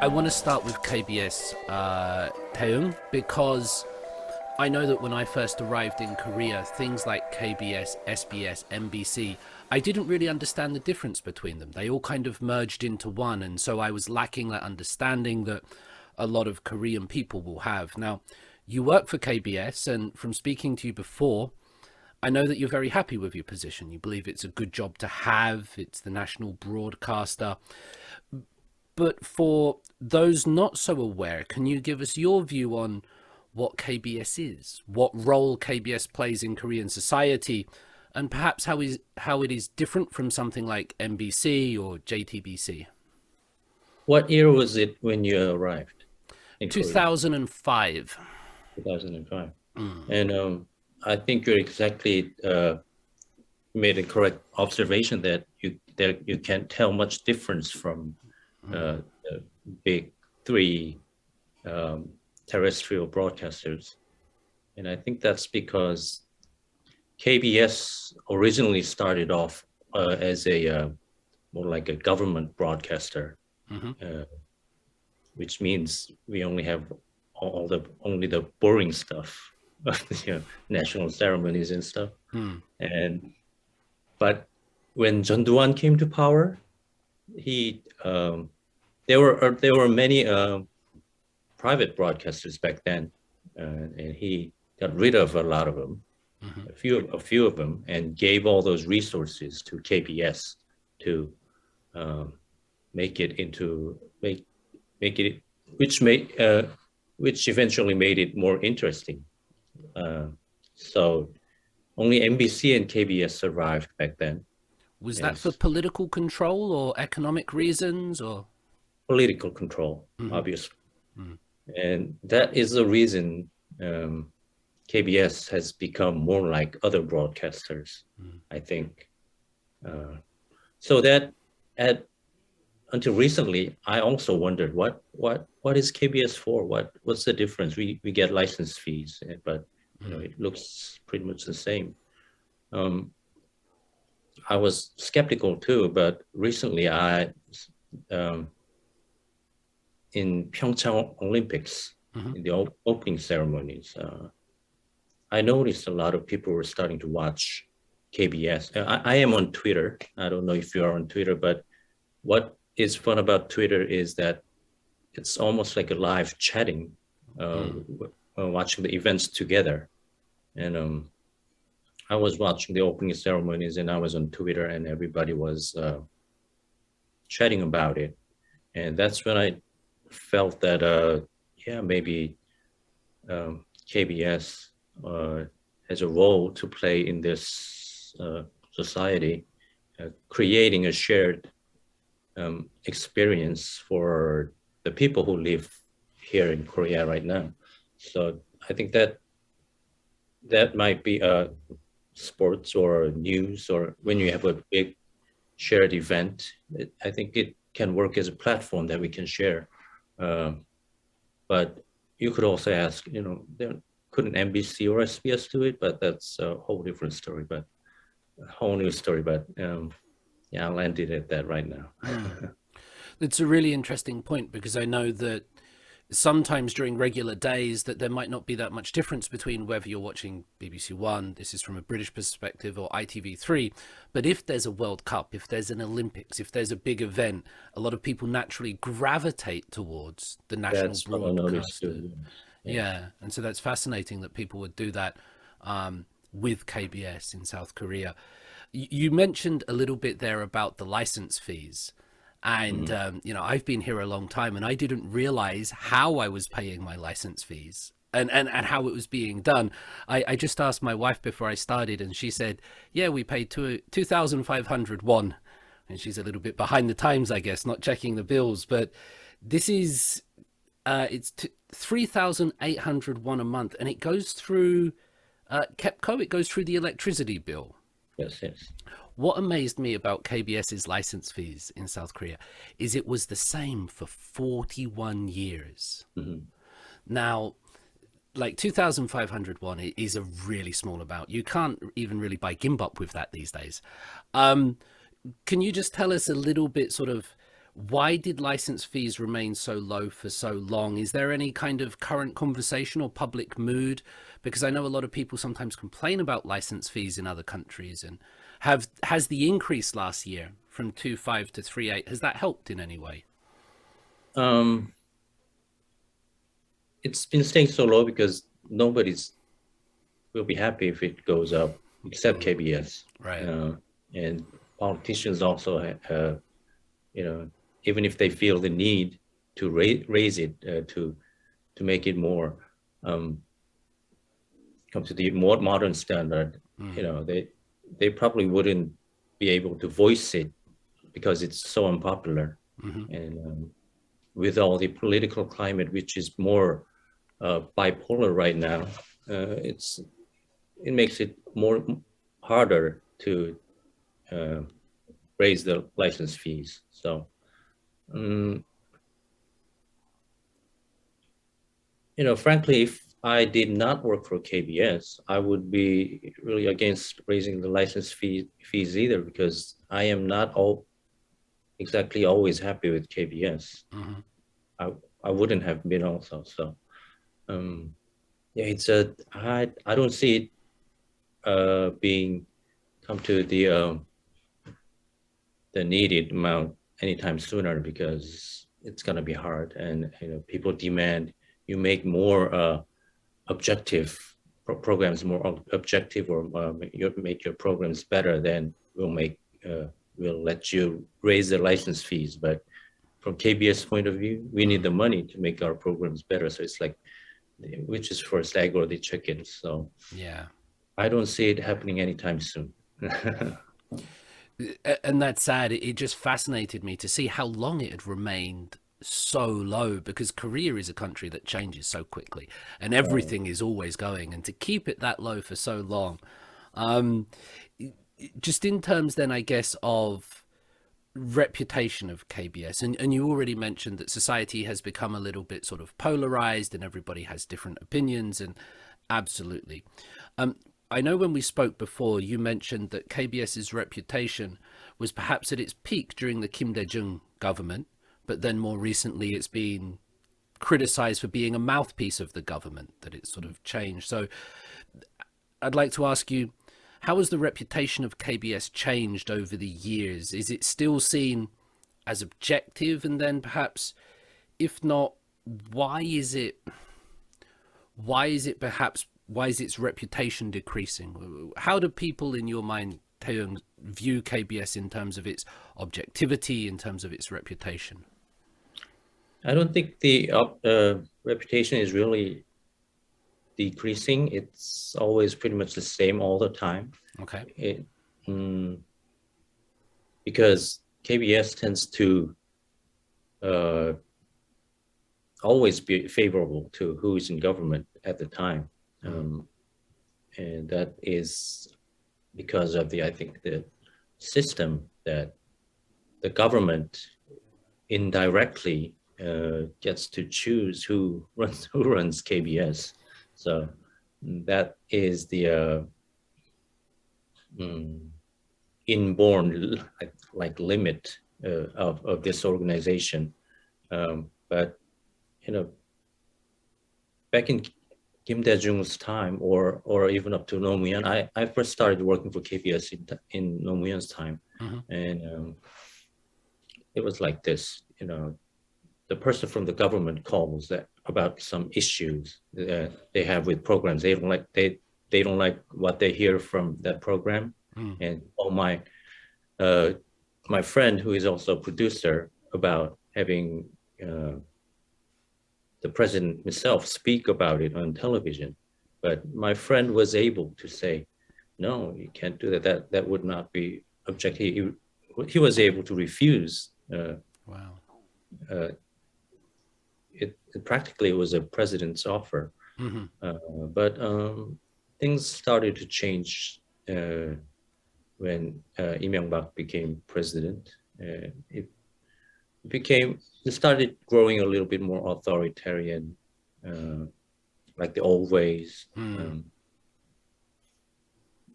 I want to start with KBS Taewoong, because I know that when I first arrived in Korea, things like KBS, SBS, MBC, I didn't really understand the difference between them. They all kind of merged into one, and so I was lacking that understanding that a lot of Korean people will have. Now, you work for KBS, and from speaking to you before, I know that you're very happy with your position. You believe it's a good job to have, it's the national broadcaster. But for those not so aware, can you give us your view on what KBS is, what role KBS plays in Korean society, and perhaps how it is different from something like MBC or JTBC? What year was it when you arrived in Korea? 2005. 2005. And I think you exactly made a correct observation that you can't tell much difference from the big three terrestrial broadcasters. And I think that's because KBS originally started off as a more like a government broadcaster, which means we only have only the boring stuff, national ceremonies and stuff. But when John Duan came to power, there were many private broadcasters back then, and he got rid of a lot of them, a few of them, and gave all those resources to KBS to make it, which eventually made it more interesting. So only MBC and KBS survived back then. Was that for political control or economic reasons, or? Political control, obviously. And that is the reason KBS has become more like other broadcasters, I think. So that until recently, I also wondered what is KBS for? What's the difference? We get license fees, but it looks pretty much the same. I was skeptical too, but recently in Pyeongchang Olympics, in the opening ceremonies, I noticed a lot of people were starting to watch KBS. I am on Twitter. I don't know if you are on Twitter, but what is fun about Twitter is that it's almost like a live chatting, watching the events together. And I was watching the opening ceremonies, and I was on Twitter, and everybody was chatting about it. And that's when I felt that, maybe KBS has a role to play in this society, creating a shared experience for the people who live here in Korea right now. So I think that might be sports or news, or when you have a big shared event, I think it can work as a platform that we can share. But you could also ask, couldn't NBC or SBS do it? But that's a whole different story, but a whole new story. But I'll end it at that right now. It's a really interesting point, because I know that sometimes during regular days that there might not be that much difference between whether you're watching BBC One, this is from a British perspective, or ITV3. But if there's a World Cup, if there's an Olympics, if there's a big event, a lot of people naturally gravitate towards the national broadcaster. Yeah, and so that's fascinating that people would do that with KBS in South Korea. You mentioned a little bit there about the license fees. And, I've been here a long time, and I didn't realize how I was paying my license fees and how it was being done. I just asked my wife before I started, and she said, yeah, we paid 2,500 won. And she's a little bit behind the times, I guess, not checking the bills. But this is, it's 3,800 won a month, and it goes through KEPCO, it goes through the electricity bill. Yes. What amazed me about KBS's license fees in South Korea is it was the same for 41 years. Now, like 2,500 won is a really small amount. You can't even really buy gimbap with that these days. Can you just tell us a little bit sort of Why did license fees remain so low for so long? Is there any kind of current conversation or public mood? Because I know a lot of people sometimes complain about license fees in other countries. And has the increase last year from 2.5 to 3.8, has that helped in any way? Um, it's been staying so low because nobody's will be happy if it goes up, except KBS. Right. And politicians also, even if they feel the need to raise it to make it more come to the more modern standard, they probably wouldn't be able to voice it because it's so unpopular. And with all the political climate, which is more bipolar right now, it makes it more harder to raise the license fees. So, frankly, if I did not work for KBS, I would be really against raising the license fees either, because I am not exactly always happy with KBS. I wouldn't have been also. So, yeah, I don't see it being come to the needed amount anytime sooner, because it's gonna be hard, and people demand you make more objective programs, more objective, or make your programs better. Then we'll let you raise the license fees. But from KBS point of view, we need the money to make our programs better. So it's like, which is first, egg or the chicken? So Yeah. I don't see it happening anytime soon. And that's sad. It just fascinated me to see how long it had remained so low, because Korea is a country that changes so quickly and everything is always going, and to keep it that low for so long. Just in terms then, I guess, of reputation of KBS, and you already mentioned that society has become a little bit sort of polarized and everybody has different opinions, and absolutely. I know when we spoke before, you mentioned that KBS's reputation was perhaps at its peak during the Kim Dae-jung government, but then more recently it's been criticized for being a mouthpiece of the government, that it's sort of changed. So I'd like to ask you, how has the reputation of KBS changed over the years? Is it still seen as objective? And then perhaps, if not, why is its reputation decreasing? How do people in your mind, Taewoong, view KBS in terms of its objectivity, in terms of its reputation? I don't think the reputation is really decreasing. It's always pretty much the same all the time. Okay. Because KBS tends to always be favorable to who is in government at the time. And that is because of I think the system that the government indirectly gets to choose who runs KBS. So that is the inborn limit of this organization. But back in Kim Dae-jung's time, or even up to Nomuyan, I first started working for KBS in Nomuyan's time, and it was like this. The person from the government calls about some issues that they have with programs. They don't like what they hear from that program, and my friend, who is also a producer, about having the president himself speak about it on television. But my friend was able to say, no, you can't do that. That would not be objective. He was able to refuse. Wow. It practically was a president's offer. But things started to change when Lee Myung-bak became president. It started growing a little bit more authoritarian, like the old ways.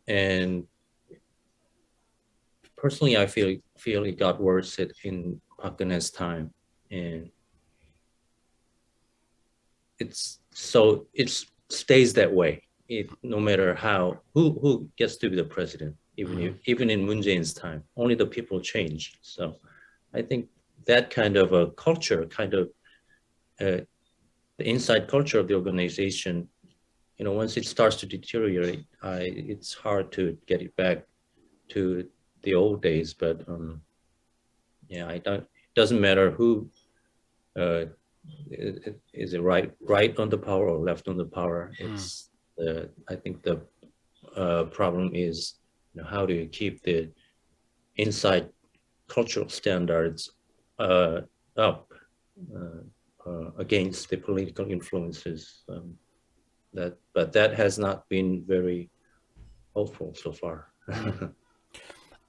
And personally, I feel it got worse in Park Geun-hye's time, and it stays that way. No matter who gets to be the president, even in Moon Jae-in's time, only the people change. So I think that kind of a culture, the inside culture of the organization, once it starts to deteriorate, it's hard to get it back to the old days. But yeah, it doesn't matter who is it right on the power or left on the power. It's I think the problem is how do you keep the inside cultural standards up against the political influences. But that has not been very hopeful so far.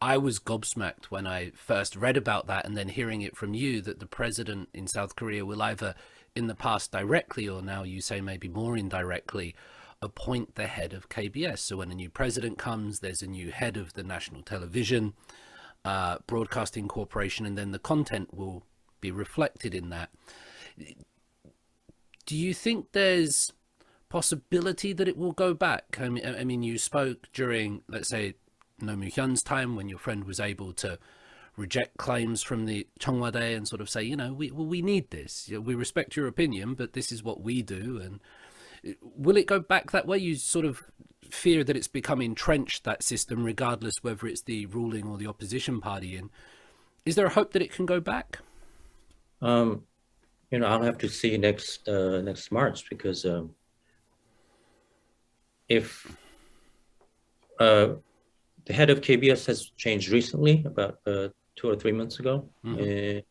I was gobsmacked when I first read about that, and then hearing it from you that the president in South Korea will either in the past directly, or now you say maybe more indirectly, appoint the head of KBS. So when a new president comes, there's a new head of the national television broadcasting corporation, and then the content will be reflected in that. Do you think there's possibility that it will go back? I mean, you spoke during, let's say, No Mu-hyun's time, when your friend was able to reject claims from the Cheongwade and sort of say, we need this. We respect your opinion, but this is what we do. And will it go back that way? You sort of fear that it's become entrenched, that system, regardless whether it's the ruling or the opposition party. And is there a hope that it can go back? I'll have to see next March, because if the head of KBS has changed recently, about 2 or 3 months ago, and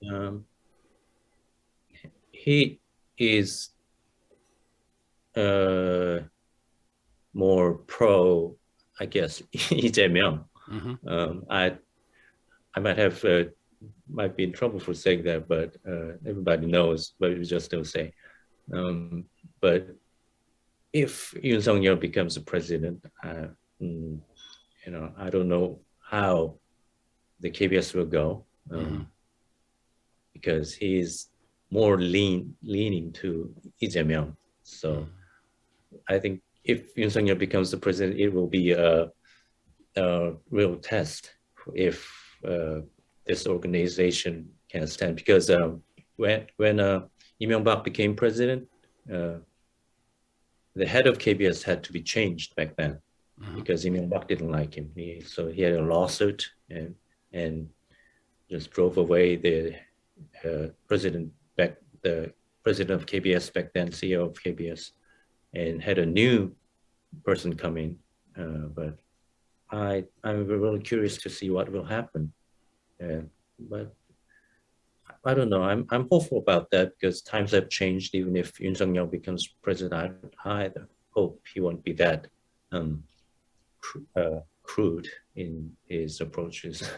he is more pro, I guess, Lee Jae-myung. I might be in trouble for saying that, but everybody knows, but we just don't say. But if Yoon Suk-yeol becomes the president, I don't know how the KBS will go, because he's more leaning to Lee Jae-myung. So I think if Yoon Suk-yeol becomes the president, it will be a real test if this organization can stand. Because when Lee Myung-bak became president, the head of KBS had to be changed back then, because Lee Myung-bak didn't like him. So he had a lawsuit and just drove away the president of KBS back then, CEO of KBS, and had a new person come in. But I'm really curious to see what will happen. But I don't know. I'm hopeful about that, because times have changed. Even if Yoon Suk-yeol becomes president, I hope he won't be that crude in his approaches.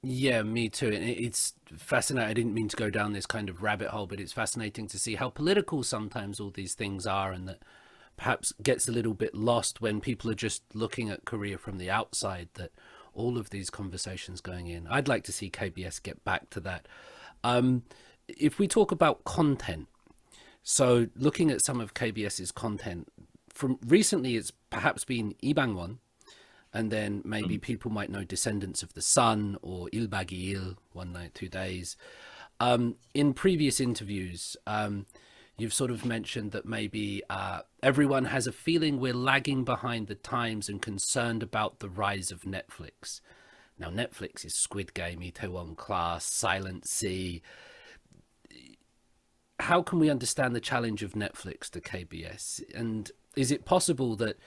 Yeah, me too. And it's fascinating. I didn't mean to go down this kind of rabbit hole, but it's fascinating to see how political sometimes all these things are, and that perhaps gets a little bit lost when people are just looking at Korea from the outside, that all of these conversations going in. I'd like to see KBS get back to that. If we talk about content, so looking at some of KBS's content, from recently it's perhaps been Ibangwon, and then maybe people might know Descendants of the Sun or Il Bagil, 1 Night 2 Days. In previous interviews, you've sort of mentioned that maybe everyone has a feeling we're lagging behind the times and concerned about the rise of Netflix. Now, Netflix is Squid Game, Itaewon Class, Silent Sea. How can we understand the challenge of Netflix to KBS? And is it possible that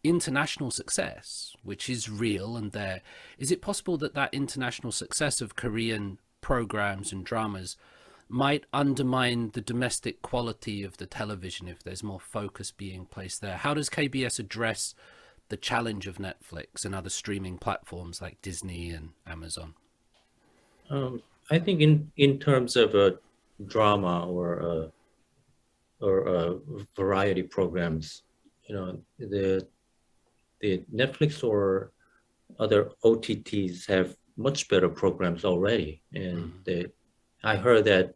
international success, which is real and there, is it possible that that international success of Korean programs and dramas might undermine the domestic quality of the television if there's more focus being placed there? How does KBS address the challenge of Netflix and other streaming platforms like Disney and Amazon? I think in terms of a drama or variety programs, the Netflix or other OTTs have much better programs already. And I heard that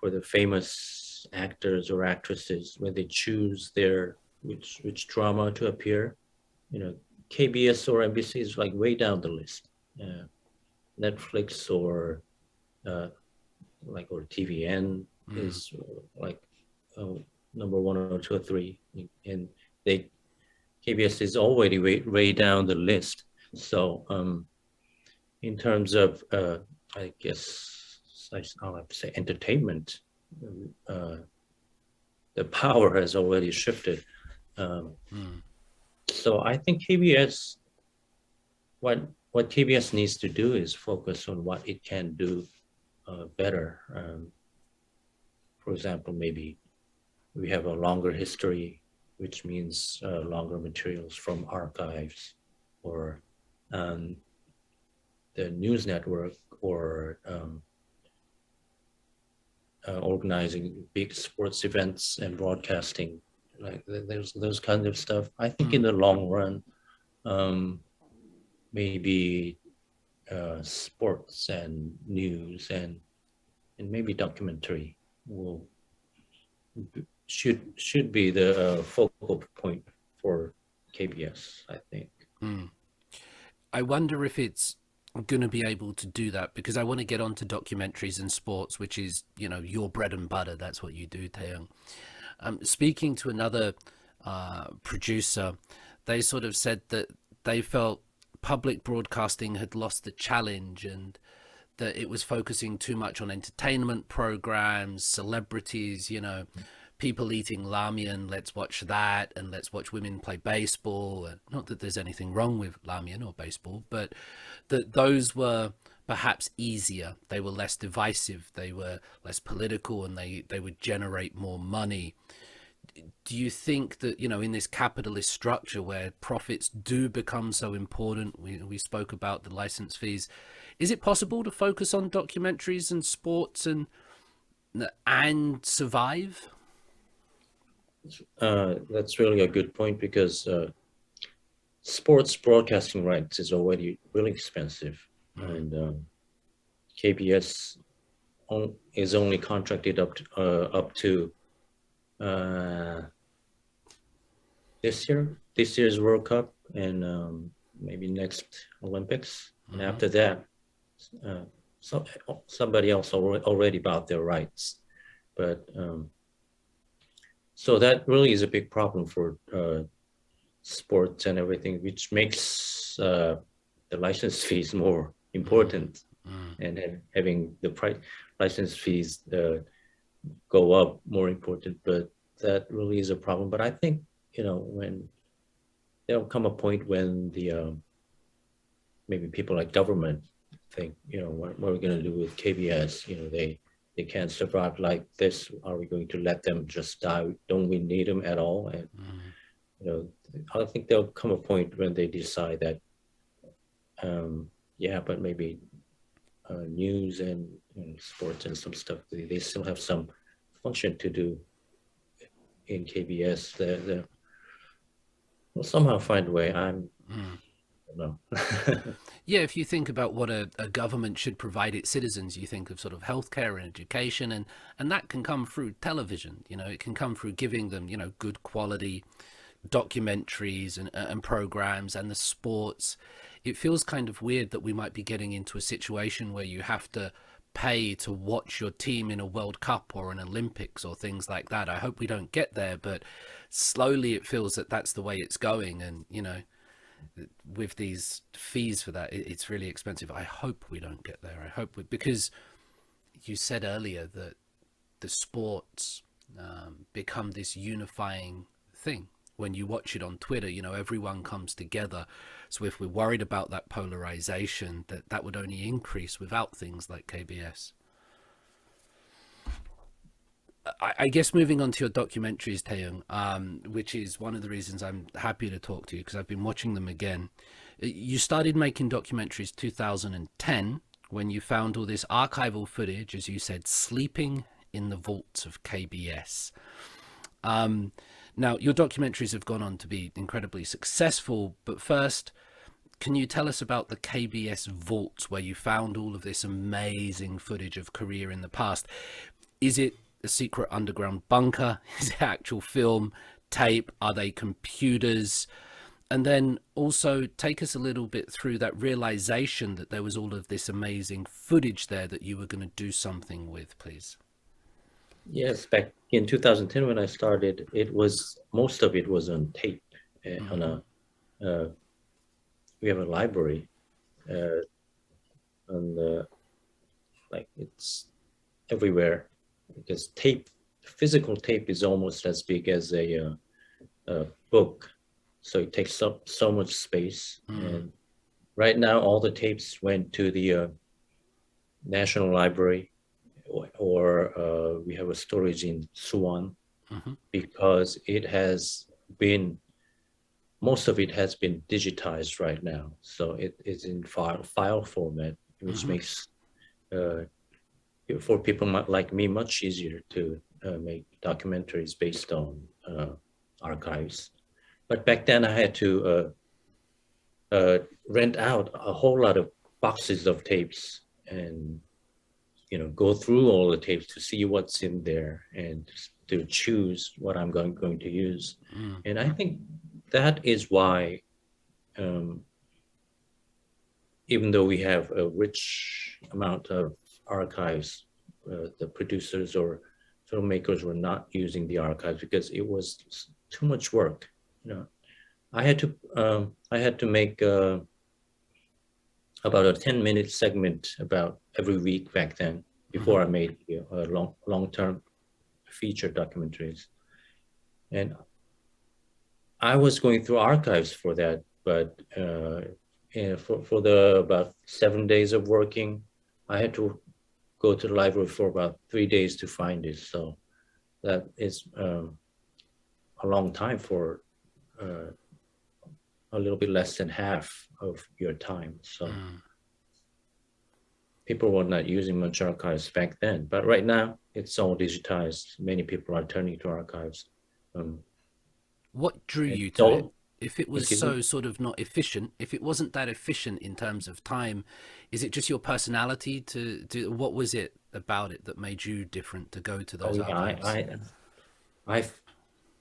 for the famous actors or actresses, when they choose their which drama to appear, KBS or NBC is like way down the list. Netflix or or TVN is like number 1 or 2 or 3, and KBS is already way down the list. So in terms of I guess I'll have to say entertainment, the power has already shifted. So I think KBS, what KBS needs to do is focus on what it can do better. For example, maybe we have a longer history, which means longer materials from archives, or the news network, or organizing big sports events and broadcasting. Like there's those kinds of stuff. I think in the long run, maybe sports and news and maybe documentary should be the focal point for KBS, I think. I wonder if it's going to be able to do that, because I want to get onto documentaries and sports, which is, your bread and butter. That's what you do, Taewoong. Speaking to another producer, they sort of said that they felt public broadcasting had lost the challenge, and that it was focusing too much on entertainment programs, celebrities, people eating ramen, let's watch that, and let's watch women play baseball. Not that there's anything wrong with ramen or baseball, but that those were perhaps easier. They were less divisive, they were less political, and they would generate more money. Do you think that, in this capitalist structure where profits do become so important, we spoke about the license fees, is it possible to focus on documentaries and sports and survive? That's really a good point, because sports broadcasting rights is already really expensive, and KBS is only contracted up to this year's World Cup, and maybe next Olympics, and after that, somebody else already bought their rights, but so that really is a big problem for sports and everything, which makes the license fees more important, and having the license fees go up more important. But that really is a problem. But I think, when there'll come a point when the maybe people like government think, what are we going to do with KBS? They can't survive like this. Are we going to let them just die? Don't we need them at all? And I think there'll come a point when they decide that but maybe news and sports and some stuff, they still have some function to do in KBS. They'll somehow find a way. I don't know. Yeah, if you think about what a government should provide its citizens, you think of sort of healthcare and education, and that can come through television. It can come through giving them, good quality documentaries and programs, and the sports. It feels kind of weird that we might be getting into a situation where you have to pay to watch your team in a World Cup or an Olympics or things like that. I hope we don't get there, but slowly it feels that that's the way it's going. And, with these fees for that, it's really expensive. I hope we don't get there. I hope because you said earlier that the sports become this unifying thing. When you watch it on Twitter, everyone comes together. So if we're worried about that polarization, that would only increase without things like KBS. I guess moving on to your documentaries, Taewoong, which is one of the reasons I'm happy to talk to you, because I've been watching them again. You started making documentaries 2010 when you found all this archival footage, as you said, sleeping in the vaults of KBS. Now, your documentaries have gone on to be incredibly successful, but first, can you tell us about the KBS vaults where you found all of this amazing footage of Korea in the past? Is it a secret underground bunker? Is it actual film, tape? Are they computers? And then also take us a little bit through that realization that there was all of this amazing footage there that you were going to do something with, please. Yes, back in 2010 when I started, most of it was on tape, on a we have a library, and like it's everywhere, because physical tape is almost as big as a book, so it takes up so much space. And right now all the tapes went to the National Library, or we have a storage in Suwon, because most of it has been digitized right now. So it is in file format, which makes for people like me much easier to make documentaries based on archives. But back then I had to rent out a whole lot of boxes of tapes and go through all the tapes to see what's in there and to choose what I'm going to use. And I think that is why, even though we have a rich amount of archives, the producers or filmmakers were not using the archives because it was too much work. I had to make about a 10-minute segment about every week back then, before I made long-term feature documentaries. And I was going through archives for that, but for the about 7 days of working, I had to go to the library for about 3 days to find it. So that is a long time for a little bit less than half of your time. So people were not using much archives back then, but right now it's all digitized. Many people are turning to archives. What drew you to it? If it was so sort of not efficient, if it wasn't that efficient in terms of time, is it just your personality to do? What was it about it that made you different to go to those archives? I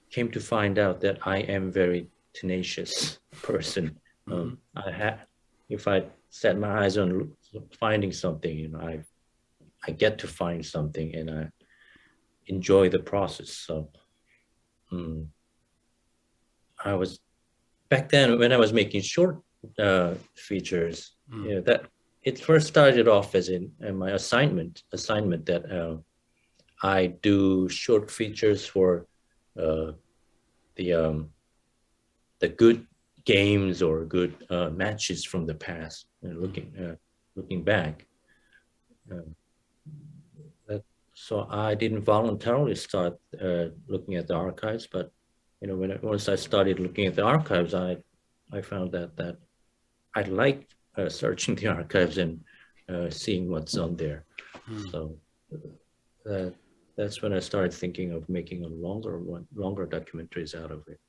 came to find out that I am very tenacious person. If I set my eyes on finding something, I get to find something and I enjoy the process. So I was back then when I was making short features, that it first started off as in my assignment that I do short features for the good games or good matches from the past, looking back. So I didn't voluntarily start looking at the archives, but once I started looking at the archives, I found that I liked searching the archives and seeing what's on there. So that's when I started thinking of making longer documentaries out of it.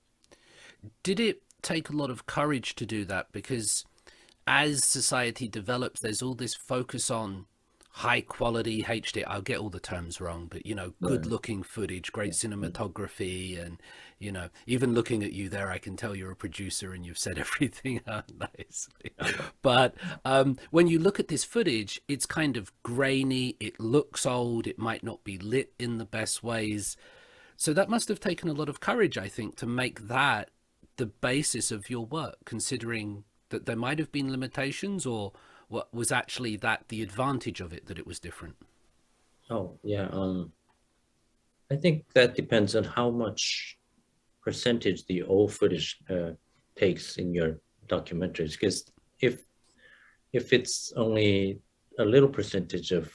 Did it take a lot of courage to do that? Because as society develops, there's all this focus on high quality HD. I'll get all the terms wrong, but good looking footage, great cinematography, and even looking at you there, I can tell you're a producer and you've said everything nicely. But when you look at this footage, it's kind of grainy, it looks old, it might not be lit in the best ways. So that must have taken a lot of courage, I think, to make that the basis of your work, considering that there might have been limitations, or what was actually that the advantage of it, that it was different? Oh, yeah. I think that depends on how much percentage the old footage takes in your documentaries. Because if it's only a little percentage of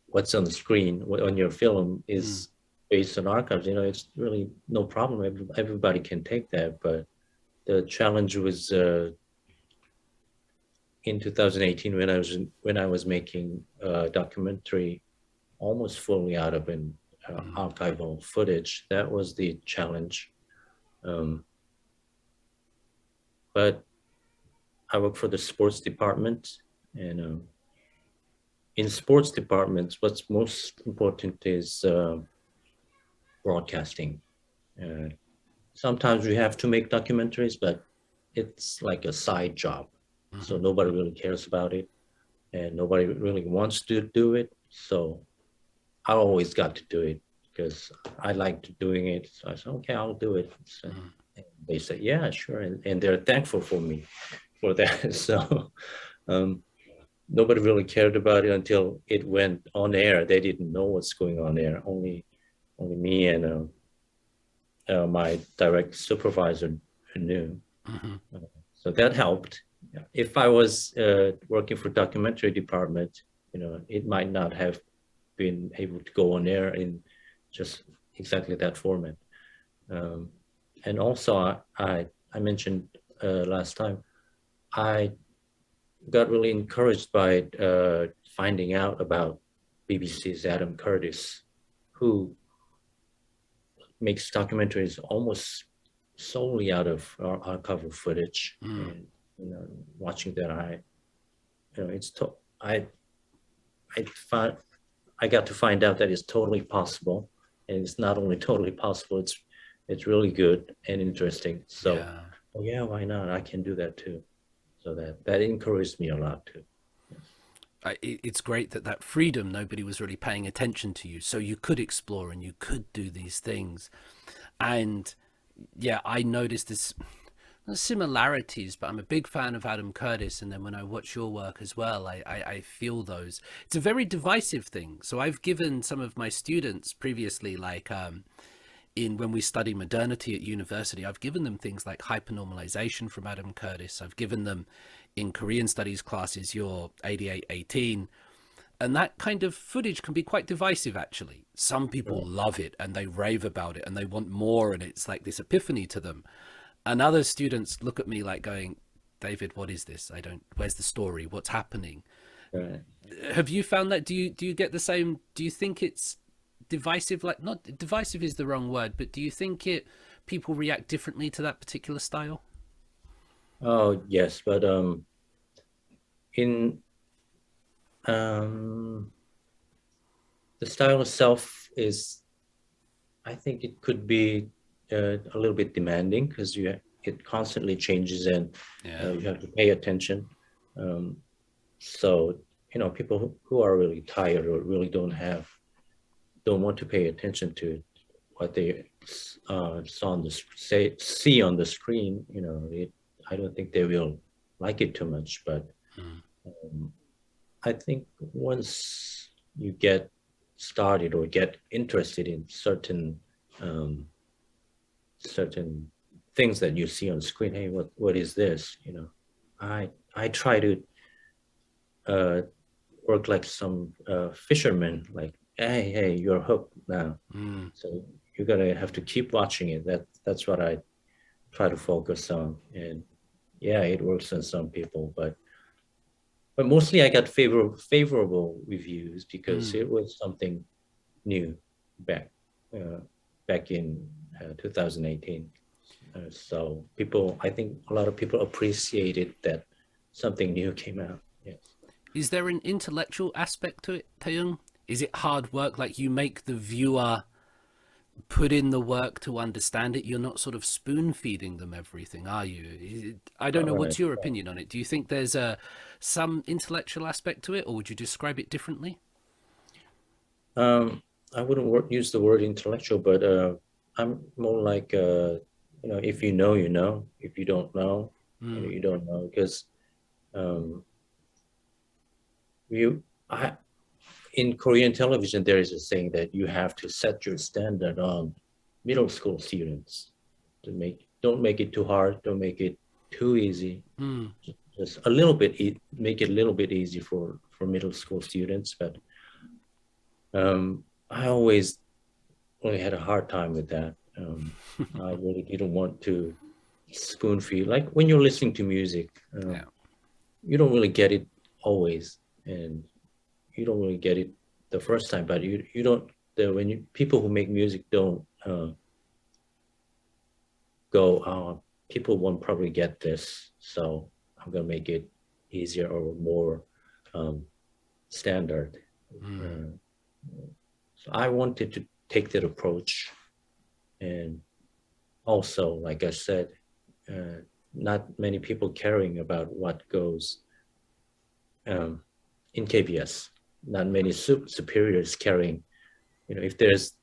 what's on the screen on your film is based on archives, it's really no problem. Everybody can take that. But the challenge was in 2018 when I was making a documentary almost fully out of an archival footage. That was the challenge. but I work for the sports department, and in sports departments, what's most important is broadcasting. Uh, Sometimes we have to make documentaries, but it's like a side job. So nobody really cares about it, and nobody really wants to do it. So I always got to do it because I liked doing it. So I said, okay, I'll do it. So they said, yeah, sure. And they're thankful for me for that. So nobody really cared about it until it went on air. They didn't know what's going on there. Only me and my direct supervisor knew. So that helped. If I was working for documentary department, it might not have been able to go on air in just exactly that format. And also, I mentioned last time, I got really encouraged by finding out about BBC's Adam Curtis, who makes documentaries almost solely out of archival footage. And watching that, I got to find out that it's totally possible, and it's not only totally possible, it's really good and interesting. So yeah, why not? I can do that too. So that encouraged me a lot too. It's great that freedom, nobody was really paying attention to you, so you could explore and you could do these things. And yeah, I noticed this similarities, but I'm a big fan of Adam Curtis, and then when I watch your work as well, I feel those. It's a very divisive thing. So I've given some of my students previously, like when we study modernity at university, I've given them things like hypernormalization from Adam Curtis. I've given them in Korean studies classes your 8818, and that kind of footage can be quite divisive, actually. Some people love it and they rave about it and they want more, and it's like this epiphany to them. And other students look at me like going, David, what is this? Where's the story? What's happening? Right. Have you found that? Do you get the same? Do you think it's divisive? Like, not divisive is the wrong word, but do you think people react differently to that particular style? Oh yes, but in the style itself is, I think it could be a little bit demanding because it constantly changes, and you have to pay attention. So people who are really tired or really don't want to pay attention to what they see on the screen. I don't think they will like it too much. But I think once you get started or get interested in certain things that you see on screen, hey, what is this? I try to work like some fisherman, like, hey, you're hooked now. So you're gonna have to keep watching it. That's what I try to focus on. And yeah, it works on some people, but mostly I got favorable reviews because it was something new back in 2018. So I think a lot of people appreciated that something new came out. Yes. Is there an intellectual aspect to it, Taewoong? Is it hard work? Like, you make the viewer put in the work to understand it? You're not sort of spoon feeding them everything, are you? I don't know. What's your opinion on it? Do you think there's some intellectual aspect to it, or would you describe it differently? I wouldn't use the word intellectual, but I'm more like if you know, you know. If you don't know, you don't know. Because in Korean television, there is a saying that you have to set your standard on middle school students don't make it too hard, don't make it too easy. Just a little bit, make it a little bit easy for middle school students. But I always really had a hard time with that. I really didn't want to spoon feed. Like when you're listening to music, you don't really get it always, and you don't really get it the first time. But you don't. People who make music don't go, oh, people won't probably get this, so I'm gonna make it easier or more standard. So I wanted to take that approach, and also, like I said, not many people caring about what goes in KBS. Not many superiors caring. You know, if there's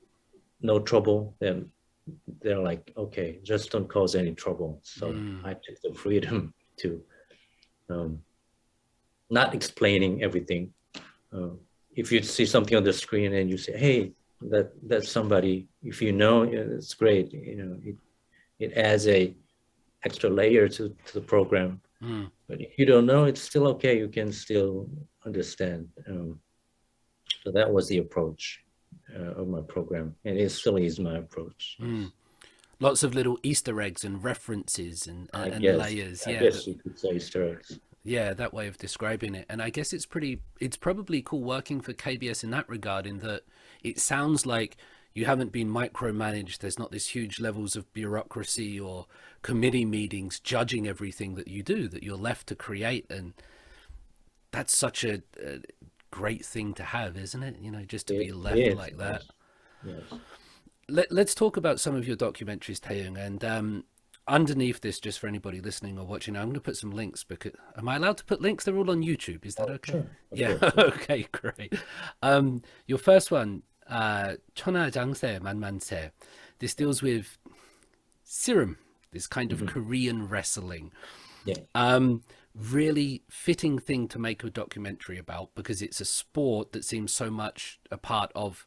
no trouble, then they're like, okay, just don't cause any trouble. So I took the freedom to not explaining everything. If you see something on the screen and you say, hey, that's somebody, if you know, it's great. You know, it adds a extra layer to the program. But if you don't know, it's still okay. You can still understand. So that was the approach of my program, and it still is my approach. Lots of little Easter eggs and references and layers. I guess you could say Easter eggs. Yeah, that way of describing it. And I guess it's probably cool working for KBS in that regard, in that it sounds like you haven't been micromanaged. There's not this huge levels of bureaucracy or committee meetings judging everything that you do, that you're left to create. And that's such a great thing to have, isn't it? You know, just to be left like that. Yes. Let's talk about some of your documentaries, Taewoong. And underneath this, just for anybody listening or watching, I'm going to put some links, because am I allowed to put links? They're all on YouTube. Is that okay? Sure. Yeah. Okay, great. Your first one, 천하장세 만만세. This deals with Serum, this kind of Korean wrestling. Yeah. Really fitting thing to make a documentary about, because it's a sport that seems so much a part of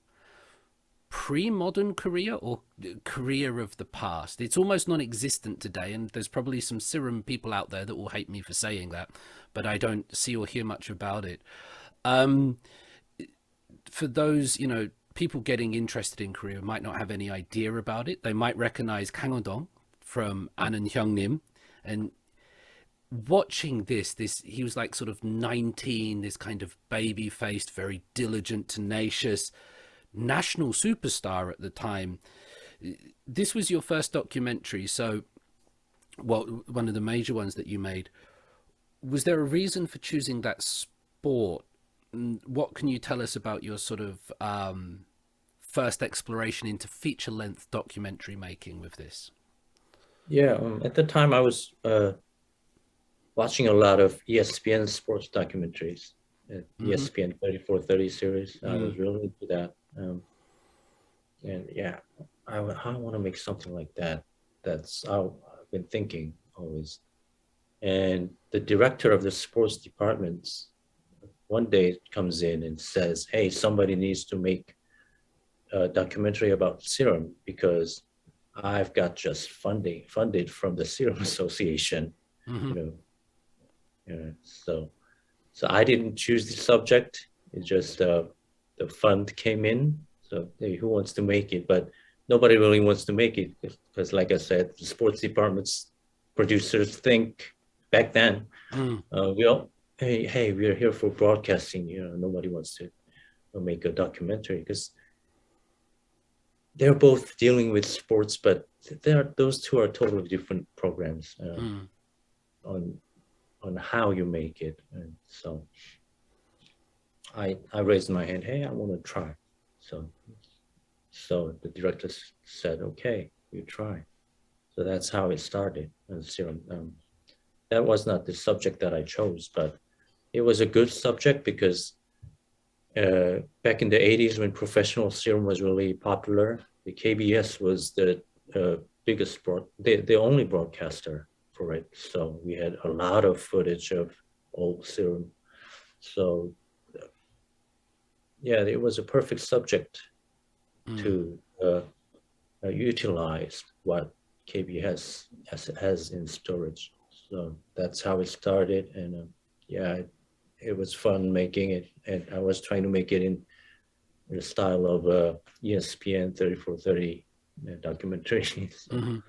pre-modern Korea, or Korea of the past. It's almost non-existent today, and there's probably some Serum people out there that will hate me for saying that, but I don't see or hear much about it. For those, you know, people getting interested in Korea might not have any idea about it. They might recognize Kang Ho-dong from An and Hyung Nim, and watching this, he was like sort of 19, this kind of baby-faced, very diligent, tenacious, national superstar at the time. This was your first documentary, so one of the major ones that you made. Was there a reason for choosing that sport? What can you tell us about your sort of first exploration into feature-length documentary making with this? Yeah, at the time I was watching a lot of ESPN sports documentaries, ESPN 3430 series. I was really into that. And yeah, I want to make something like that. That's how I've been thinking always. And the director of the sports departments one day comes in and says, hey, somebody needs to make a documentary about Serum, because I've got just funded from the Serum Association, you know. So I didn't choose the subject. It just the fund came in. So hey, who wants to make it? But nobody really wants to make it, because, like I said, the sports department's producers think back then, hey, we're here for broadcasting. You know, nobody wants to make a documentary, because they're both dealing with sports, but those two are totally different programs on how you make it. And so I raised my hand, hey, I want to try. So the director said, okay, you try. So that's how it started. Serum. That was not the subject that I chose, but it was a good subject, because back in the 80s, when professional Serum was really popular, the KBS was the biggest the only broadcaster for it. So we had a lot of footage of old Serum. So yeah, it was a perfect subject to utilize what KBS has in storage. So that's how it started. And yeah, it was fun making it. And I was trying to make it in the style of ESPN 3430 documentary. So.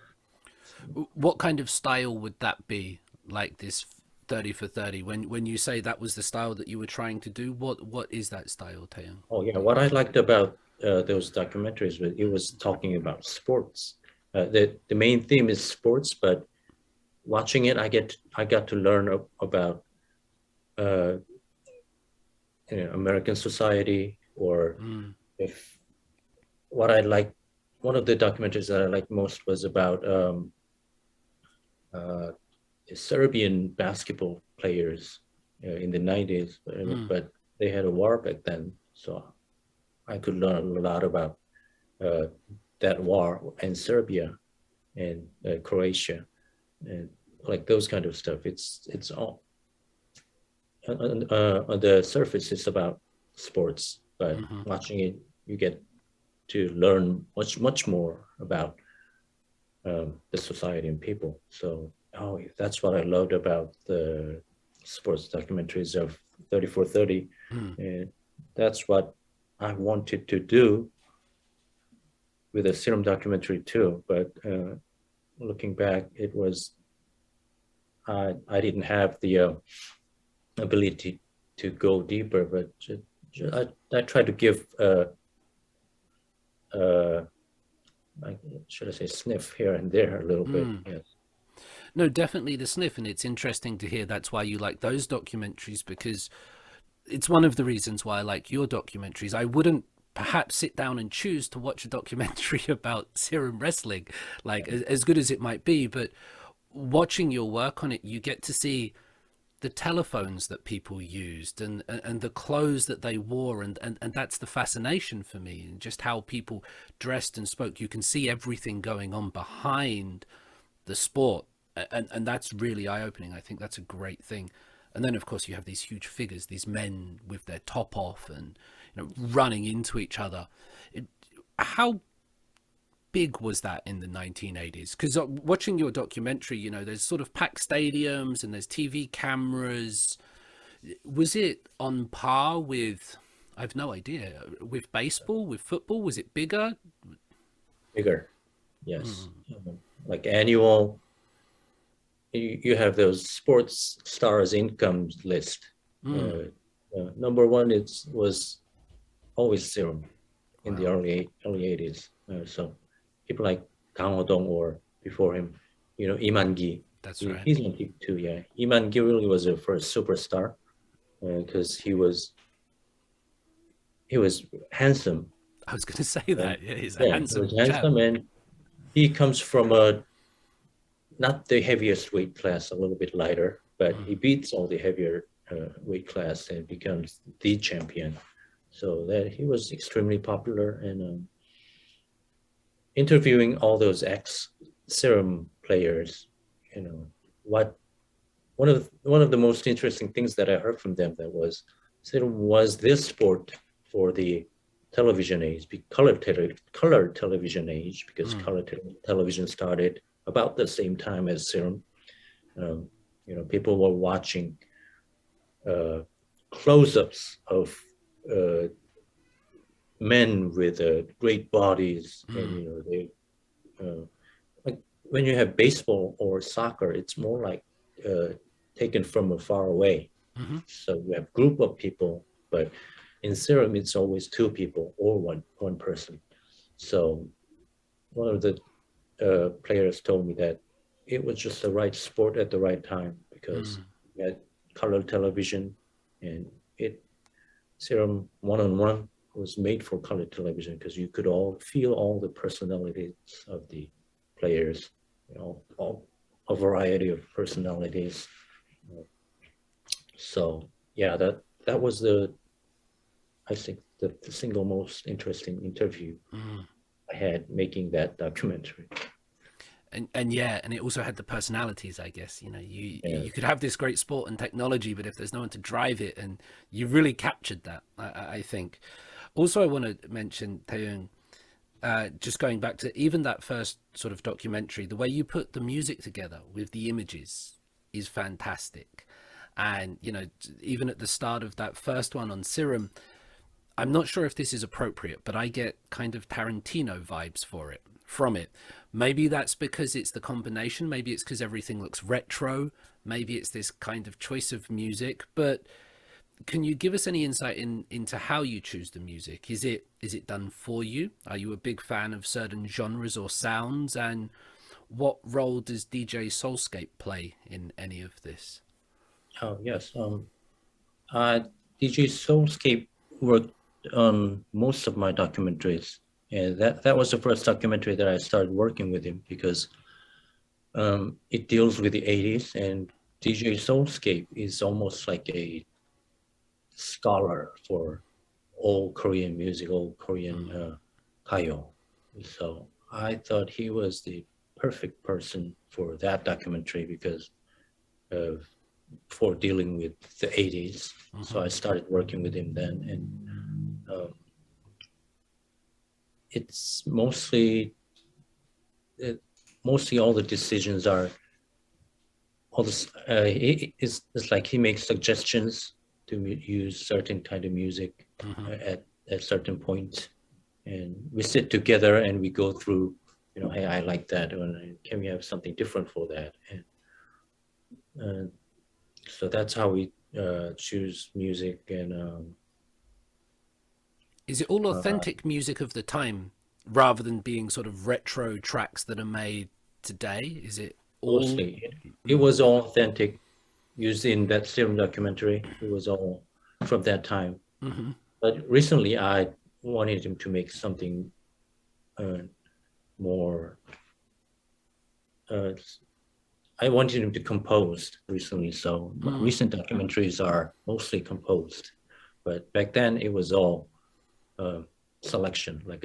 What kind of style would that be, like this 30 for 30? When you say that was the style that you were trying to do, what is that style, Taewoong? Oh yeah, what I liked about those documentaries was it was talking about sports. The main theme is sports, but watching it, I got to learn about uh, American society, or if what I like, one of the documentaries that I liked most was about uh, Serbian basketball players in the 90s, but they had a war back then, so I could learn a lot about uh, that war in Serbia and Croatia, and like those kind of stuff. It's all on the surface. It's about sports, but watching it, you get to learn much more about the society and people. So, that's what I loved about the sports documentaries of 3430, and that's what I wanted to do with a Serum documentary too. But looking back, it was I didn't have the ability to go deeper, but I tried to give should I say sniff here and there a little bit. Yes. No, definitely the sniff, and it's interesting to hear that's why you like those documentaries, because it's one of the reasons why I like your documentaries. I wouldn't perhaps sit down and choose to watch a documentary about Serum wrestling, like as good as it might be, but watching your work on it, you get to see the telephones that people used and the clothes that they wore, and that's the fascination for me, and just how people dressed and spoke. You can see everything going on behind the sport, and that's really eye-opening. I think that's a great thing. And then of course you have these huge figures, these men with their top off and running into each other. How big was that in the 1980s? Because watching your documentary, there's sort of packed stadiums and there's TV cameras. Was it on par with, I've no idea, with baseball, with football? Was it bigger? Bigger, yes. Like annual, you have those sports stars income list. Number one was always Serum in the early 80s. So people like Kang Ho-dong, or before him, Lee Man-gi. That's right. He's on peak too, yeah. Lee Man-gi really was the first superstar because he was handsome. I was going to say that. Yeah, he's a handsome he was handsome, and he comes from not the heaviest weight class, a little bit lighter, but he beats all the heavier weight class and becomes the champion. So that he was extremely popular, and interviewing all those ex-Serum players, one of the most interesting things that I heard from them that was Serum was this sport for the television age, color television age, because color television started about the same time as Serum. People were watching close-ups of men with great bodies, and they like when you have baseball or soccer, it's more like taken from far away. So you have group of people, but in Serum it's always two people or one person. So one of the players told me that it was just the right sport at the right time, because you had color television, and Serum one-on-one was made for color television because you could all feel all the personalities of the players, all a variety of personalities. So yeah, that was I think the single most interesting interview I had making that documentary. And it also had the personalities, I guess. You could have this great sport and technology, but if there's no one to drive it, and you really captured that, I think. Also, I want to mention, Taewoong, just going back to even that first sort of documentary, the way you put the music together with the images is fantastic. And, even at the start of that first one on Serum, I'm not sure if this is appropriate, but I get kind of Tarantino vibes from it. Maybe that's because it's the combination. Maybe it's because everything looks retro. Maybe it's this kind of choice of music. But can you give us any insight into how you choose the music? Is it done for you? Are you a big fan of certain genres or sounds? And what role does DJ Soulscape play in any of this? Oh, yes. DJ Soulscape worked on most of my documentaries. And that was the first documentary that I started working with him because it deals with the 80s, and DJ Soulscape is almost like a scholar for old Korean music, old Korean Hallyu. So I thought he was the perfect person for that documentary because of for dealing with the 80s. So I started working with him then, and it's mostly all the decisions are all this. It's like he makes suggestions to use certain kind of music at certain points, and we sit together and we go through. Hey, I like that, or can we have something different for that? And so that's how we choose music. And is it all authentic music of the time rather than being sort of retro tracks that are made today? Is it all? Mostly, it was all authentic, used in that Serum documentary. It was all from that time. But recently, I wanted him to make something more. I wanted him to compose recently, so recent documentaries are mostly composed. But back then, it was all selection, like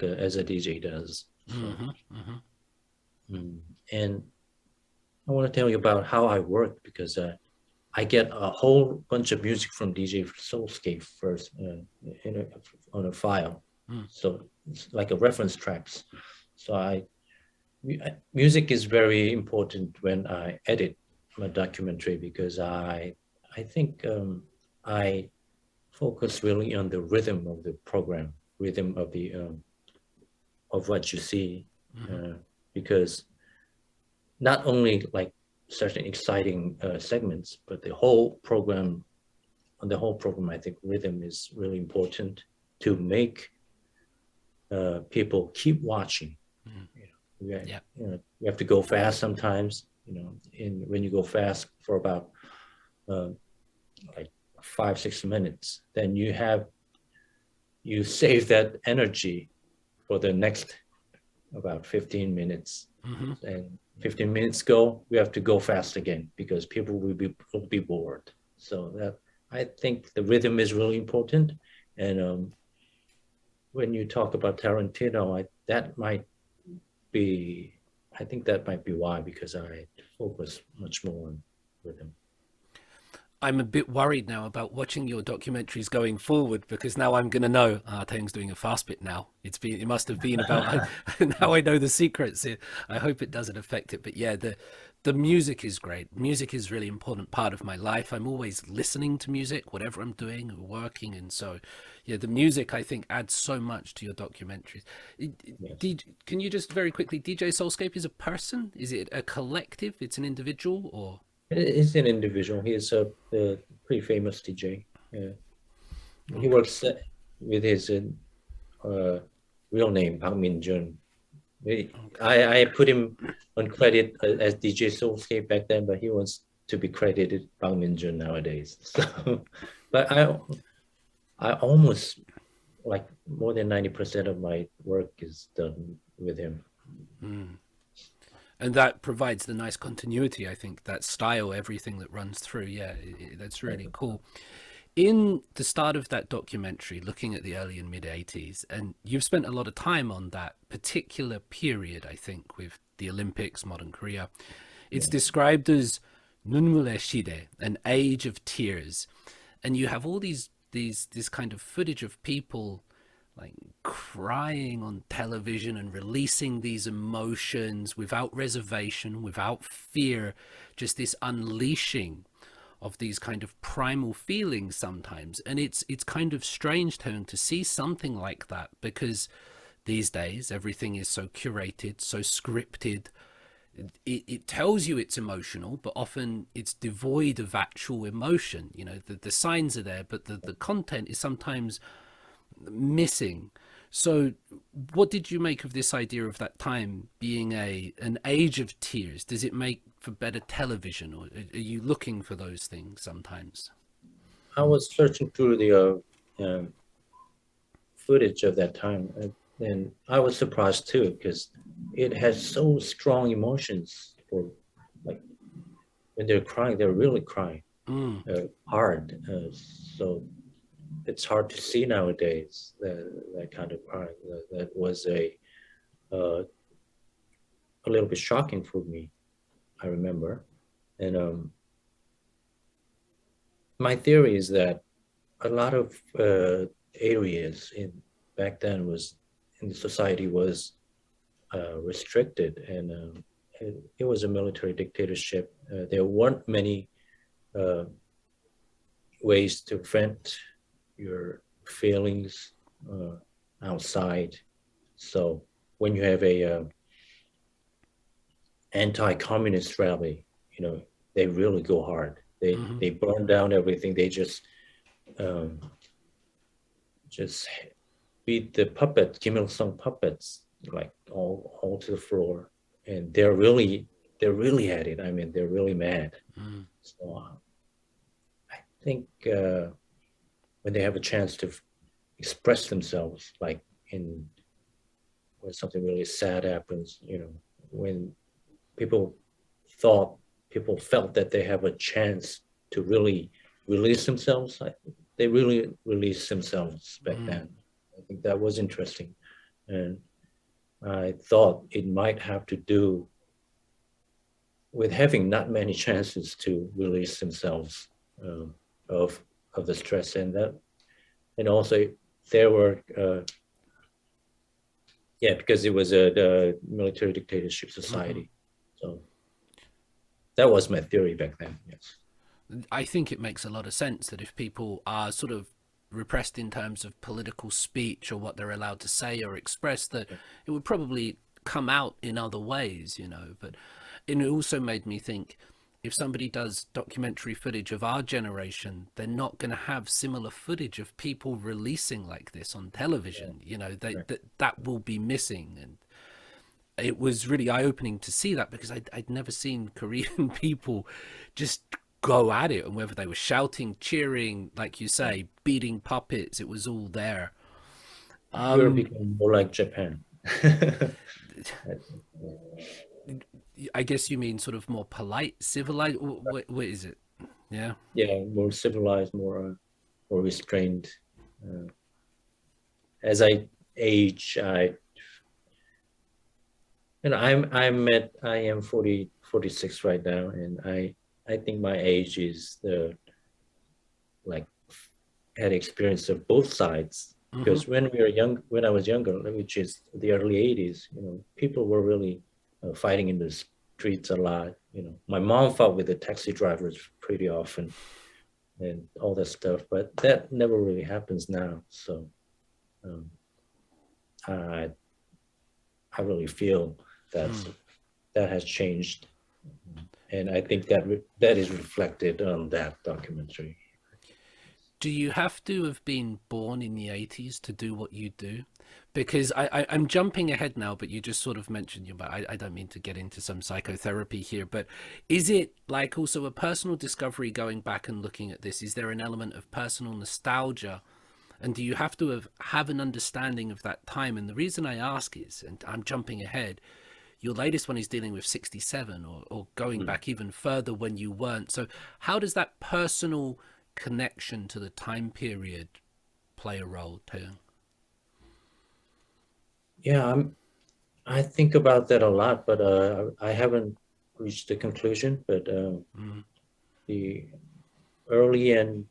as a DJ does. And I want to tell you about how I work because I get a whole bunch of music from DJ Soulscape first on a file. So it's like a reference tracks. So music is very important when I edit my documentary because I think I focus really on the rhythm of the program, rhythm of the of what you see, because not only like certain exciting segments, but the whole program. On the whole program, I think rhythm is really important to make people keep watching. You have to go fast sometimes. When you go fast for about like 5-6 minutes, then you save that energy for the next about 15 minutes. And 15 minutes go, we have to go fast again because people will be bored. So that I think the rhythm is really important. And when you talk about Tarantino, I think that might be why, because I focus much more on rhythm. I'm a bit worried now about watching your documentaries going forward because now I'm going to know Taewoong's doing a fast bit now. It must have been about now I know the secrets. I hope it doesn't affect it. But yeah, the music is great. Music is a really important part of my life. I'm always listening to music, whatever I'm doing or working, and so yeah, the music I think adds so much to your documentaries. Yes. Can you just very quickly, DJ Soulscape is a person? Is it a collective? It's an individual or? He's an individual. He is a pretty famous DJ. Yeah. Okay. He works with his real name, Park Min-jun. I put him on credit as DJ Soulscape back then, but he wants to be credited Park Min-jun nowadays. So, but I almost like more than 90% of my work is done with him. And that provides the nice continuity, I think, that style, everything that runs through. Yeah, that's really cool. In the start of that documentary, looking at the early and mid 80s, and you've spent a lot of time on that particular period, I think, with the Olympics, modern Korea. It's described as Nunmule Shide, an age of tears. And you have all this kind of footage of people like crying on television and releasing these emotions without reservation, without fear, just this unleashing of these kind of primal feelings sometimes. And it's kind of strange to see something like that because these days everything is so curated, so scripted. It tells you it's emotional, but often it's devoid of actual emotion. The signs are there, but the content is sometimes missing. So, what did you make of this idea of that time being an age of tears? Does it make for better television, or are you looking for those things sometimes? I was searching through the footage of that time, and I was surprised too because it has so strong emotions. For like when they're crying, they're really crying Mm, hard. So it's hard to see nowadays that kind of crying. That was uh, a little bit shocking for me. I remember, and my theory is that a lot of areas in back then was in the society was restricted, and it was a military dictatorship. There weren't many uh, ways to vent your feelings outside. So when you have a anti-communist rally, they really go hard. hmm They burn down everything. They um, just beat the puppet Kim Il Sung puppets like all to the floor, and they're really at it. I mean, they're really mad. mm, So I think when they have a chance to express themselves, like in when something really sad happens, when people thought people felt that they have a chance to really release themselves, they really released themselves back mm, then. I think that was interesting, and I thought it might have to do with having not many chances to release themselves um, of of the stress, and also there were yeah, because it was a military dictatorship hmm society. So that was my theory back then. Yes. I think it makes a lot of sense that if people are sort of repressed in terms of political speech or what they're allowed to say or express, that it would probably come out in other ways, you know. But it also made me think, if somebody does documentary footage of our generation, they're not going to have similar footage of people releasing like this on Yeah. television. You know, Right. that will be missing. And it was really eye-opening to see that, because I'd never seen Korean people just go at it, and whether they were shouting, cheering, like you Yeah. say, beating puppets, it was all there. You're um becoming more like Japan. I guess you mean sort of more polite, civilized. What is it? Yeah. Yeah, more civilized, more restrained. Uh, as I age, I am 46 right now, and I think my age is the like had experience of both sides, hmm because when I was younger, which is the early 80s, people were really fighting in the streets a lot. My mom fought with the taxi drivers pretty often and all that stuff, but that never really happens now. So um, I I really feel that's mm. that has changed, and I think that is reflected on that documentary. Do you have to have been born in the 80s to do what you do? Because I'm jumping ahead now, but you just sort of mentioned, but I don't mean to get into some psychotherapy here, but is it like also a personal discovery going back and looking at this? Is there an element of personal nostalgia? And do you have to have an understanding of that time? And the reason I ask is, and I'm jumping ahead, your latest one is dealing with 67, or going Mm. back even further when you weren't. So how does that personal connection to the time period play a role too? Yeah, I think about that a lot, but I haven't reached a conclusion. But Mm, the early and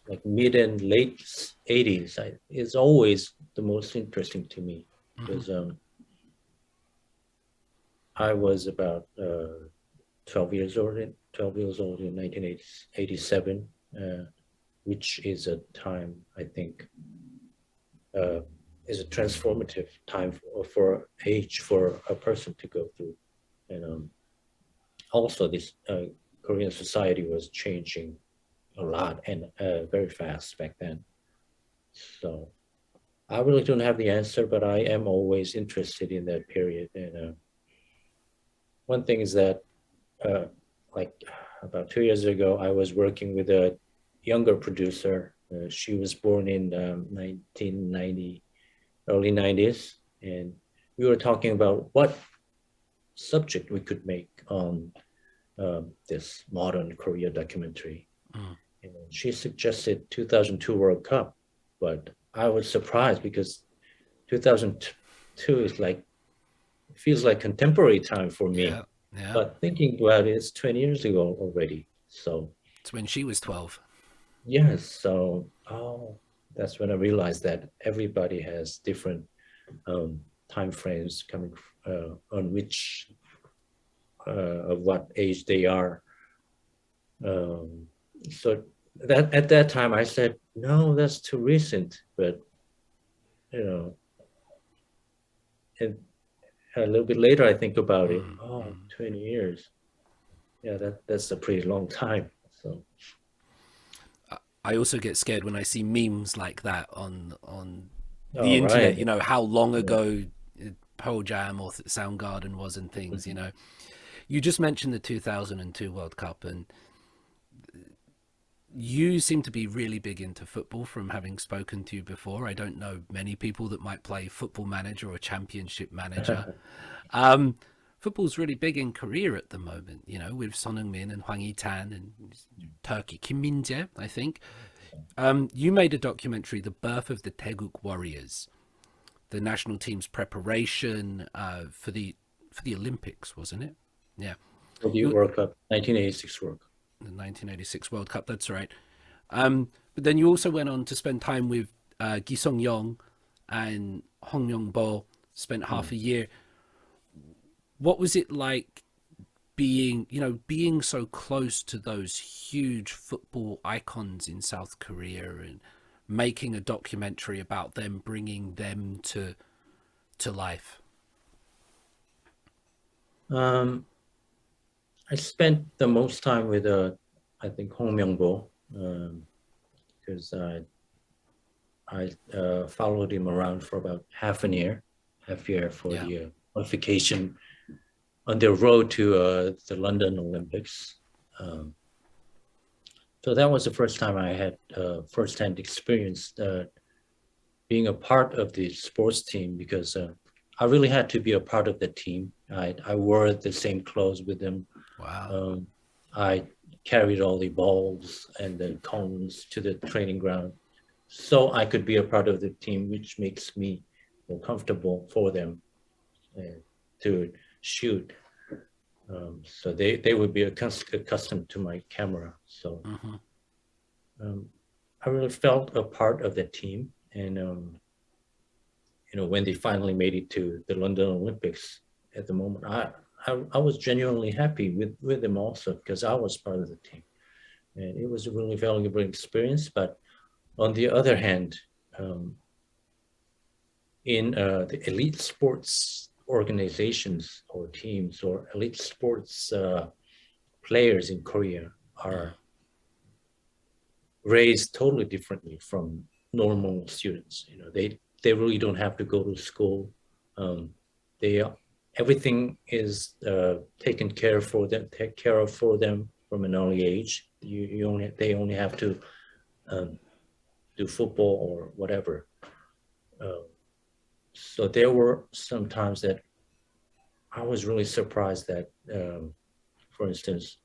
like mid and late 80s is always the most interesting to me, hmm because I was about 12 years old in 1987, which is a time I think uh, is a transformative time for age for a person to go through. And also this Korean society was changing a lot and very fast back then. So I really don't have the answer, but I am always interested in that period. And one thing is that, like about 2 years ago, I was working with a younger producer. She was born in 1990, early 90s, and we were talking about what subject we could make on this modern Korea documentary. Mm. And she suggested 2002 World Cup, but I was surprised because 2002 is like, feels like contemporary time for me. Yeah, yeah. But thinking about it, it's 20 years ago already. So It's when she was 12. yes, so that's when I realized that everybody has different time frames coming on which of what age they are. So that at that time I said, no, that's too recent. But you know, and a little bit later I think about it. Oh, 20 years. Yeah, that's a pretty long time. So I also get scared when I see memes like that on the all internet. right. You know how long ago Pearl Jam or Soundgarden was and things. You know, you just mentioned the 2002 World Cup, and you seem to be really big into football from having spoken to you before. I don't know many people that might play Football Manager or Championship Manager. Football's really big in Korea at the moment, you know, with Son Heung-min and Hwang Hee-tan and Turkey, Kim Min-jae, I think. You made a documentary, The Birth of the Taeguk Warriors, the national team's preparation for the Olympics, wasn't it? Yeah. For the World Cup, 1986 World Cup. The 1986 World Cup, that's right. But then you also went on to spend time with Gi Sung-young and Hong Yong-bo, spent half a year. What was it like being so close to those huge football icons in South Korea and making a documentary about them, bringing them to life? I spent the most time with I think Hong Myung-bo, because I followed him around for about half year for the qualification on their road to the London Olympics. So that was the first time I had firsthand experience being a part of the sports team, because I really had to be a part of the team. I wore the same clothes with them. Wow. I carried all the balls and the cones to the training ground so I could be a part of the team, which makes me more comfortable for them to shoot. So they would be accustomed to my camera. So I really felt a part of the team. And, you know, when they finally made it to the London Olympics, at the moment, I was genuinely happy with them also, because I was part of the team. And it was a really valuable experience. But on the other hand, in the elite sports organizations or teams or elite sports players in Korea are raised totally differently from normal students. You know, they really don't have to go to school. Everything is taken care of for them from an early age. They only have to do football or whatever. So there were some times that I was really surprised that, for instance,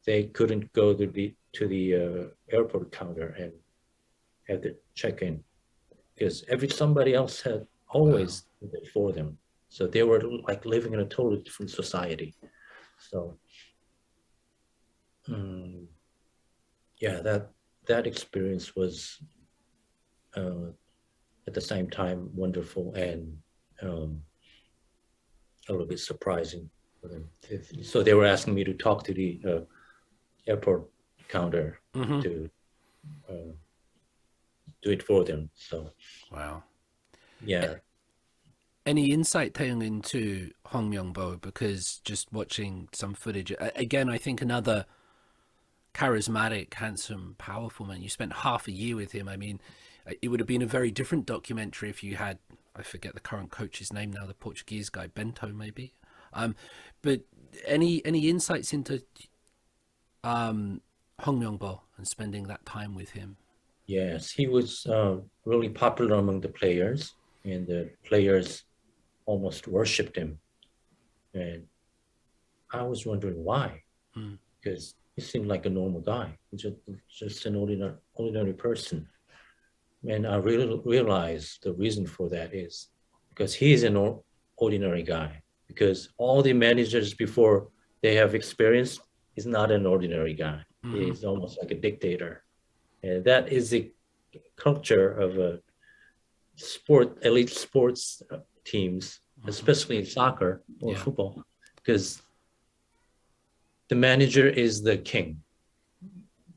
they couldn't go to the airport counter and have to check in, because somebody else had always did it for them. So they were like living in a totally different society. So yeah, that experience was at the same time wonderful and a little bit surprising for them. So they were asking me to talk to the airport counter to do it for them. So Wow. yeah. Any insight, Taewoong, into Hong Myung-bo? Because just watching some footage, again, I think another charismatic, handsome, powerful man. You spent half a year with him. I mean, It would have been a very different documentary if you had, I forget the current coach's name now, the Portuguese guy, Bento maybe. But any insights into Hong Myung-bo and spending that time with him? Yes, he was really popular among the players, and the players almost worshipped him. And I was wondering why, because he seemed like a normal guy, just an ordinary person. And I really realized the reason for that is because he's an ordinary guy. Because all the managers before they have experience is not an ordinary guy. He's almost like a dictator. And that is the culture of elite sports teams, especially in soccer or football, because the manager is the king.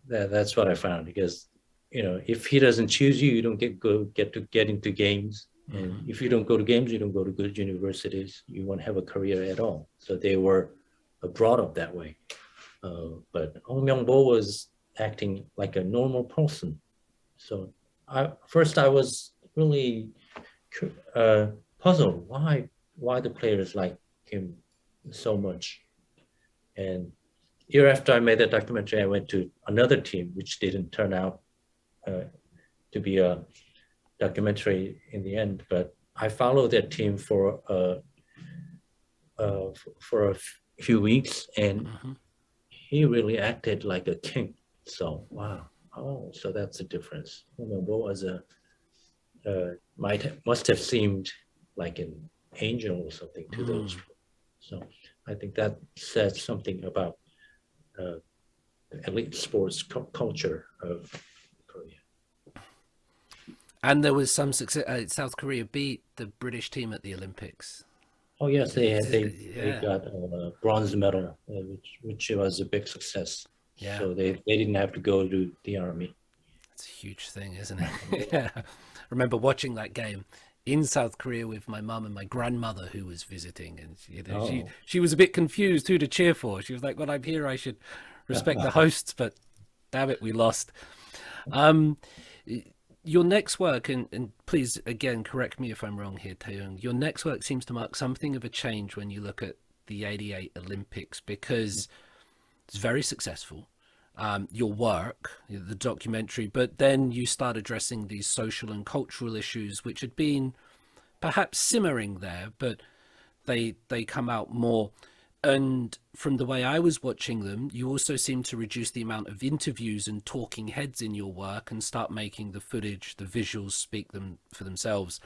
That's what I found, because if he doesn't choose you, you don't get into games. And if you don't go to games, you don't go to good universities. You won't have a career at all. So they were brought up that way. But Hong Myung-bo was acting like a normal person. So first I was really puzzled why the players like him so much. And year after I made that documentary, I went to another team, which didn't turn out to be a documentary in the end. But I followed that team for a few weeks, and he really acted like a king. So wow, so that's the difference. Bo was must have seemed like an angel or something to those. So I think that says something about the elite sports culture of Korea. And there was some success. South Korea beat the British team at the Olympics. Oh yes, they got a bronze medal, which was a big success. Yeah. So they didn't have to go to the army. It's a huge thing, isn't it? Yeah. I remember watching that game in South Korea with my mum and my grandmother who was visiting, and she was a bit confused who to cheer for. She was like, "Well, I'm here, I should respect the hosts," but damn it, we lost. Your next work, and please again correct me if I'm wrong here, Taewoong, your next work seems to mark something of a change when you look at the '88 Olympics, because it's very successful, your work, the documentary, but then you start addressing these social and cultural issues which had been perhaps simmering there, but they come out more. And from the way I was watching them, you also seem to reduce the amount of interviews and talking heads in your work and start making the footage, the visuals speak them for themselves.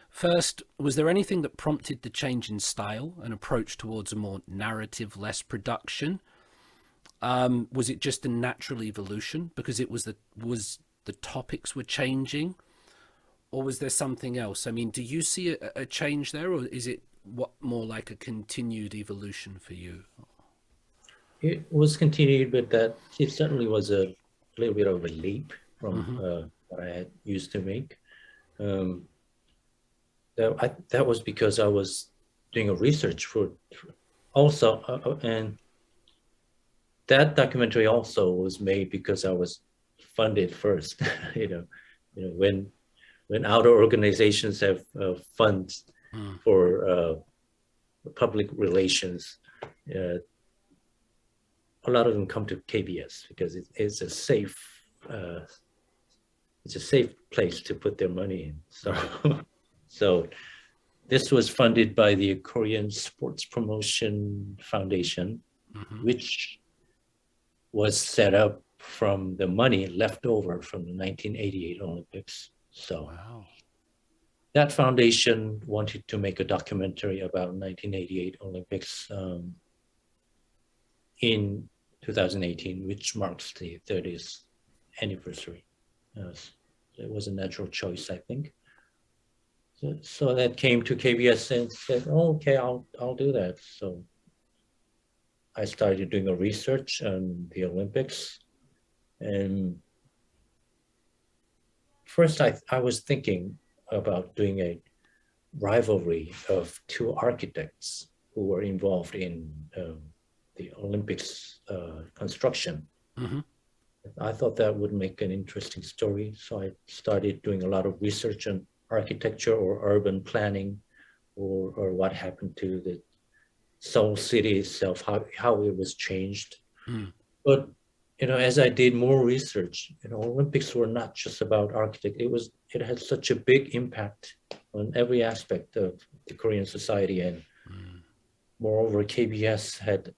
First, was there anything that prompted the change in style and approach towards a more narrative, less production? Was it just a natural evolution because it was the topics were changing, or was there something else? I mean, do you see a change there, or is it more like a continued evolution for you? It was continued, but that it certainly was a little bit of a leap from what I had used to make. That was because I was doing a research for also, and that documentary also was made because I was funded first. When outer organizations have funds for public relations, a lot of them come to KBS because it's a safe place to put their money in. So this was funded by the Korean Sports Promotion Foundation, which was set up from the money left over from the 1988 Olympics. So wow. That foundation wanted to make a documentary about 1988 Olympics in 2018, which marks the 30th anniversary. It was a natural choice, I think. So that came to KBS and said, "Oh, okay, I'll do that." So I started doing a research on the Olympics, and first I was thinking about doing a rivalry of two architects who were involved in the Olympics construction. I thought that would make an interesting story. So I started doing a lot of research on architecture or urban planning, or what happened to the Seoul city itself, how it was changed. Mm. But as I did more research, Olympics were not just about architect. It had such a big impact on every aspect of the Korean society, and moreover, KBS had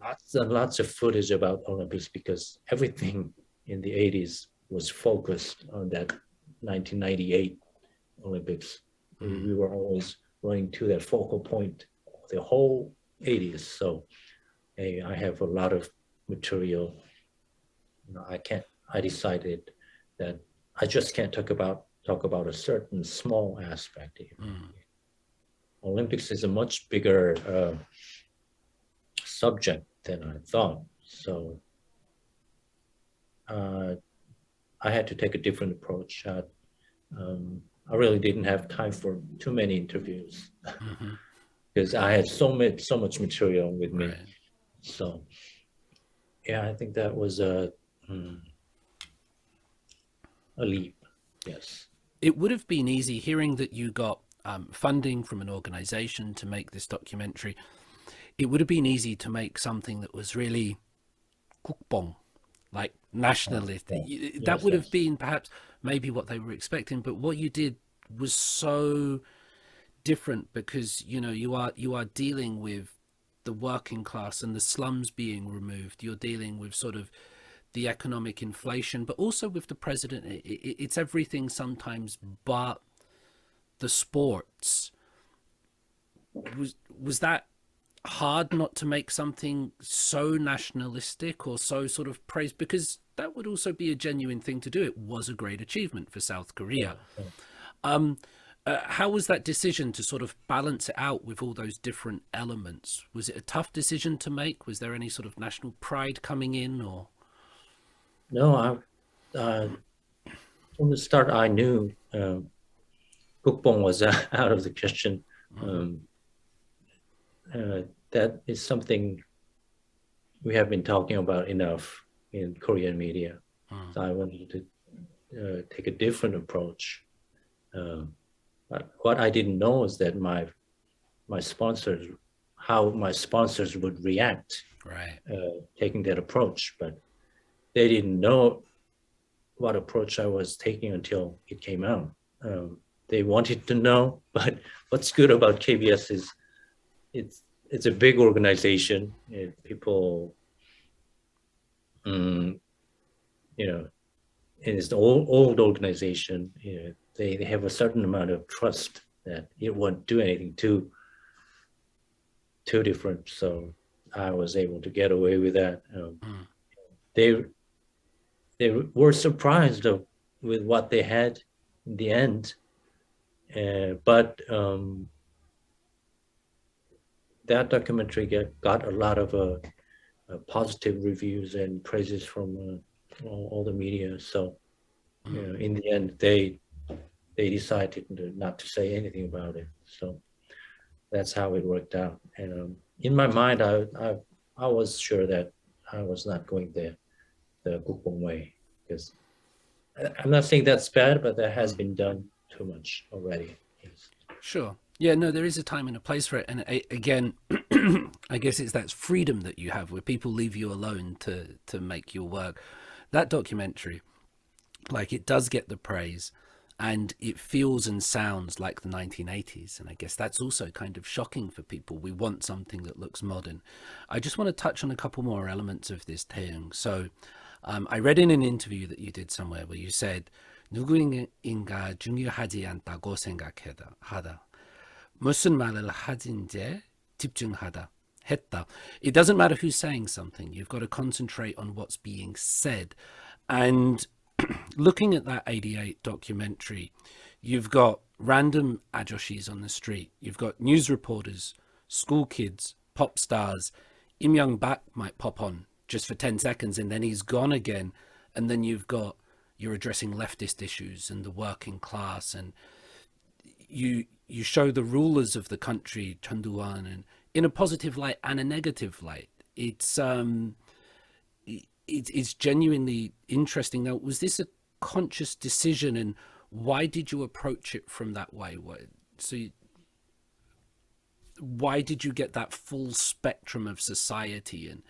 lots and lots of footage about Olympics because everything in the 80s was focused on that 1998 Olympics. We were always running to that focal point the whole 80s. So I have a lot of material. I decided that I just can't talk about a certain small aspect. Olympics is a much bigger subject than I thought. So I had to take a different approach. I really didn't have time for too many interviews because I had so much material with me. Right. So yeah, I think that was a leap. Yes. It would have been easy hearing that you got funding from an organization to make this documentary. It would have been easy to make something that was really kukbong, like nationalist. That would have been perhaps maybe what they were expecting, but what you did was so different because you are dealing with the working class and the slums being removed. You're dealing with sort of the economic inflation, but also with the president. It's everything sometimes but the sports. Was that hard not to make something so nationalistic or so sort of praised? Because that would also be a genuine thing to do. It was a great achievement for South Korea. How was that decision to sort of balance it out with all those different elements? Was it a tough decision to make? Was there any sort of national pride coming in, or? No, from the start, I knew kukbong was out of the question. That is something we have been talking about enough in Korean media. So I wanted to take a different approach. But what I didn't know is that how my sponsors would react, Right. taking that approach. But they didn't know what approach I was taking until it came out. They wanted to know, but what's good about KBS is it's a big organization. People, and it's an old organization. They have a certain amount of trust that it won't do anything too different. So I was able to get away with that. They were surprised with what they had in the end, but that documentary got a lot of positive reviews and praises from all the media. So in the end, they decided not to say anything about it. So that's how it worked out. And in my mind, I was sure that I was not going the kukbong way, because I'm not saying that's bad, but that has been done too much already. Yes. Sure. Yeah, no, there is a time and a place for it. And again, I guess it's that freedom that you have where people leave you alone to make your work. That documentary, like, it does get the praise and it feels and sounds like the 1980s. And I guess that's also kind of shocking for people. We want something that looks modern. I just want to touch on a couple more elements of this, Taewoong. So I read in an interview that you did somewhere where you said, 누구인가 중요하지 않다고 생각하다. 무슨 말을 하든지 집중하다. 했다. It doesn't matter who's saying something. You've got to concentrate on what's being said. And looking at that 88 documentary, you've got random ajoshis on the street. You've got news reporters, school kids, pop stars. Im Young-bak might pop on just for 10 seconds and then he's gone again. And then you're addressing leftist issues and the working class, and you show the rulers of the country, Chunduan, and in a positive light and a negative light. It's it's genuinely interesting. Now, was this a conscious decision, and why did you approach it from that way? Why did you get that full spectrum of society, and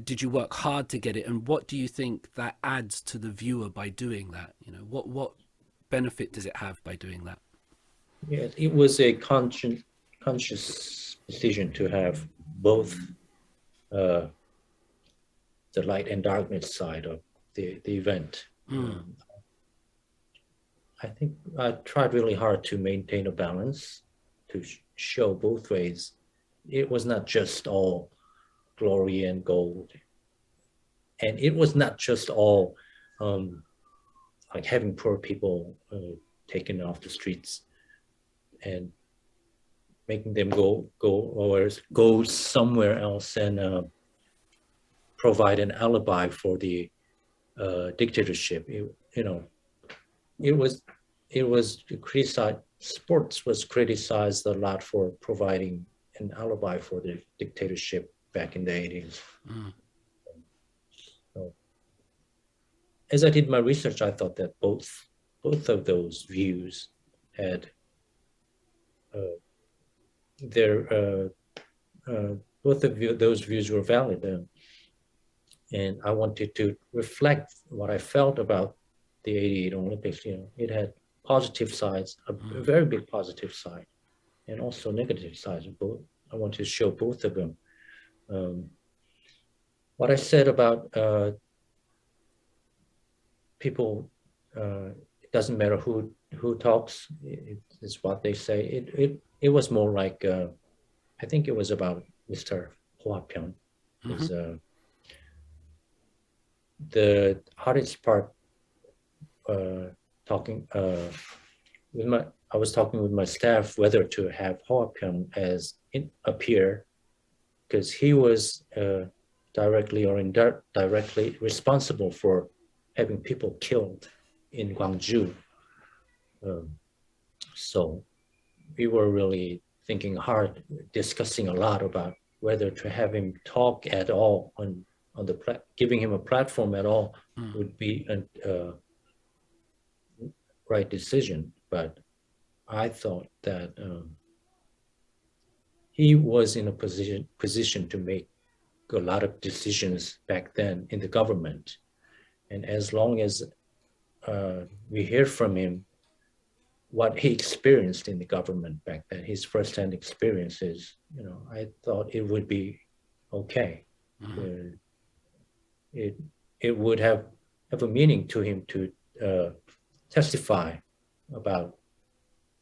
did you work hard to get it? And what do you think that adds to the viewer by doing that? What benefit does it have by doing that? Yeah, it was a conscious decision to have both the light and darkness side of the event. I think I tried really hard to maintain a balance, to show both ways. It was not just all glory and gold, and it was not just all like having poor people taken off the streets and making them go somewhere else and provide an alibi for the dictatorship. It was criticized. Sports was criticized a lot for providing an alibi for the dictatorship back in the 80s. So, as I did my research, I thought that both of those views had both of those views were valid, and I wanted to reflect what I felt about the '88 Olympics. It had positive sides, a very big positive side, and also negative sides of both. I wanted to show both of them. What I said about people, it doesn't matter who talks, it's what they say. It was more like, I think it was about Mr. Hwapyeong. The hardest part talking I was talking with my staff whether to have Hwapyeong as appear, because he was directly or indirectly responsible for having people killed in Gwangju. So we were really thinking hard, discussing a lot about whether to have him talk at all on giving him a platform at all would be a right decision. But I thought that he was in a position to make a lot of decisions back then in the government. And as long as we hear from him what he experienced in the government back then, his firsthand experiences, I thought it would be okay. It would have a meaning to him to testify about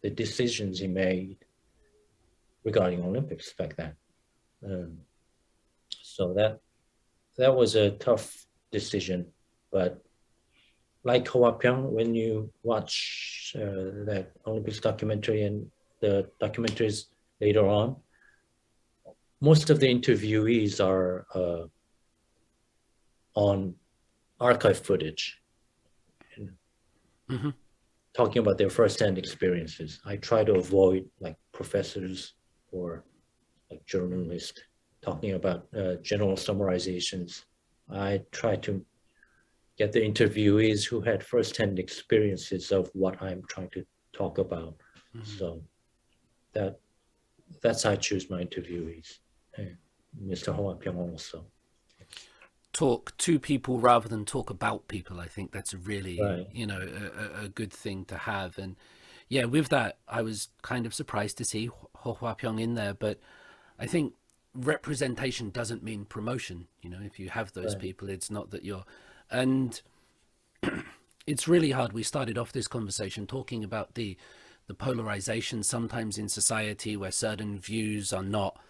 the decisions he made regarding Olympics back then. So that was a tough decision, but like Hwapyeong, when you watch that Olympics documentary and the documentaries later on, most of the interviewees are on archive footage, talking about their firsthand experiences. I try to avoid like professors or like journalists talking about general summarizations. I try to get the interviewees who had firsthand experiences of what I'm trying to talk about. So that's how I choose my interviewees. And Mr. Hwapyeong also. Talk to people rather than talk about people. I think that's a really, Right. a good thing to have. And yeah, with that, I was kind of surprised to see Hwapyeong in there, but I think representation doesn't mean promotion. If you have those people, it's not that you're, and it's really hard. We started off this conversation talking about the polarization sometimes in society where certain views are not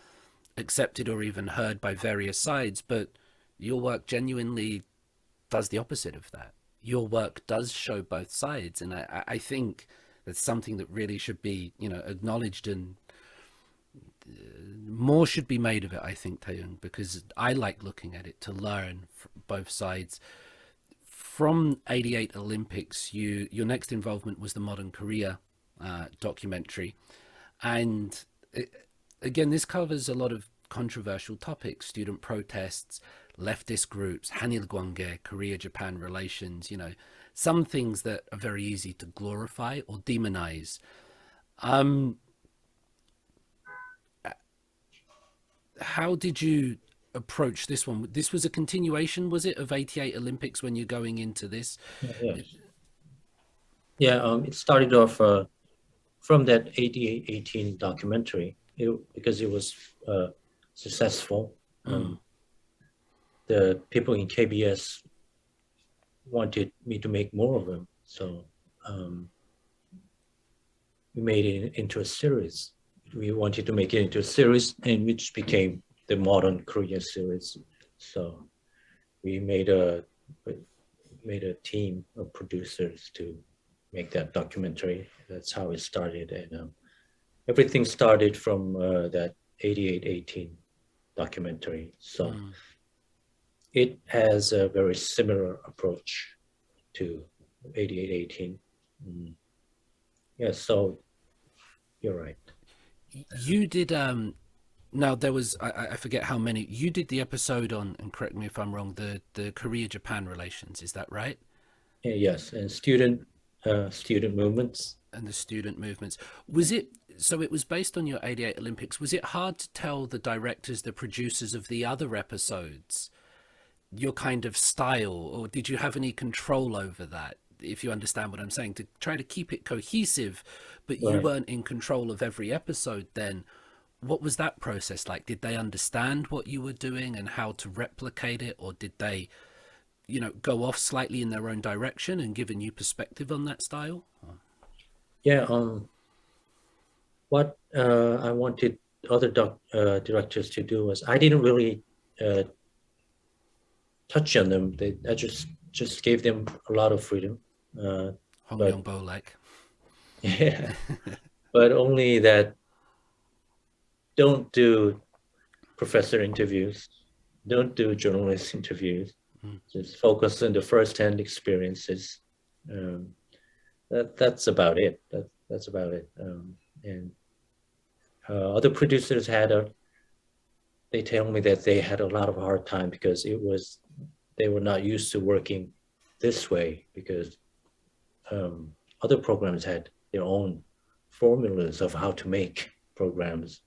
accepted or even heard by various sides, but your work genuinely does the opposite of that. Your work does show both sides, and I think that's something that really should be, acknowledged, and more should be made of it, I think, Taewoong, because I like looking at it to learn both sides. From '88 Olympics, your next involvement was the Modern Korea documentary, and again, this covers a lot of controversial topics: student protests, leftist groups, Hanil Gwange, Korea-Japan relations, some things that are very easy to glorify or demonize. How did you approach this one? This was a continuation, was it, of 88 Olympics when you're going into this? Yes. Yeah, it started off from that 8818 documentary because it was successful. The people in KBS wanted me to make more of them. So we made it into a series. We wanted to make it into a series, and which became the Modern Korea series. So we made a team of producers to make that documentary. That's how it started, and everything started from that 8818 documentary. So it has a very similar approach to 8818. Yeah, so you're right. You did now there was I forget how many you did the episode on, and correct me if I'm wrong, the Korea-Japan relations, is that right? Yes, and student movements. And the student movements. Was it so it was based on your 88 Olympics? Was it hard to tell the directors, the producers of the other episodes, your kind of style, or did you have any control over that, if you understand what I'm saying, to try to keep it cohesive, but you weren't in control of every episode then? What was that process like? Did they understand what you were doing and how to replicate it, or did they, go off slightly in their own direction and give a new perspective on that style? Yeah, what I wanted other directors to do was, I didn't really touch on them. I just gave them a lot of freedom. Hong Yong-bo like. Yeah, but only that. Don't do professor interviews. Don't do journalist interviews. Just focus on the first-hand experiences. That's about it. That's about it. And other producers they tell me that they had a lot of hard time because they were not used to working this way, because other programs had their own formulas of how to make programs.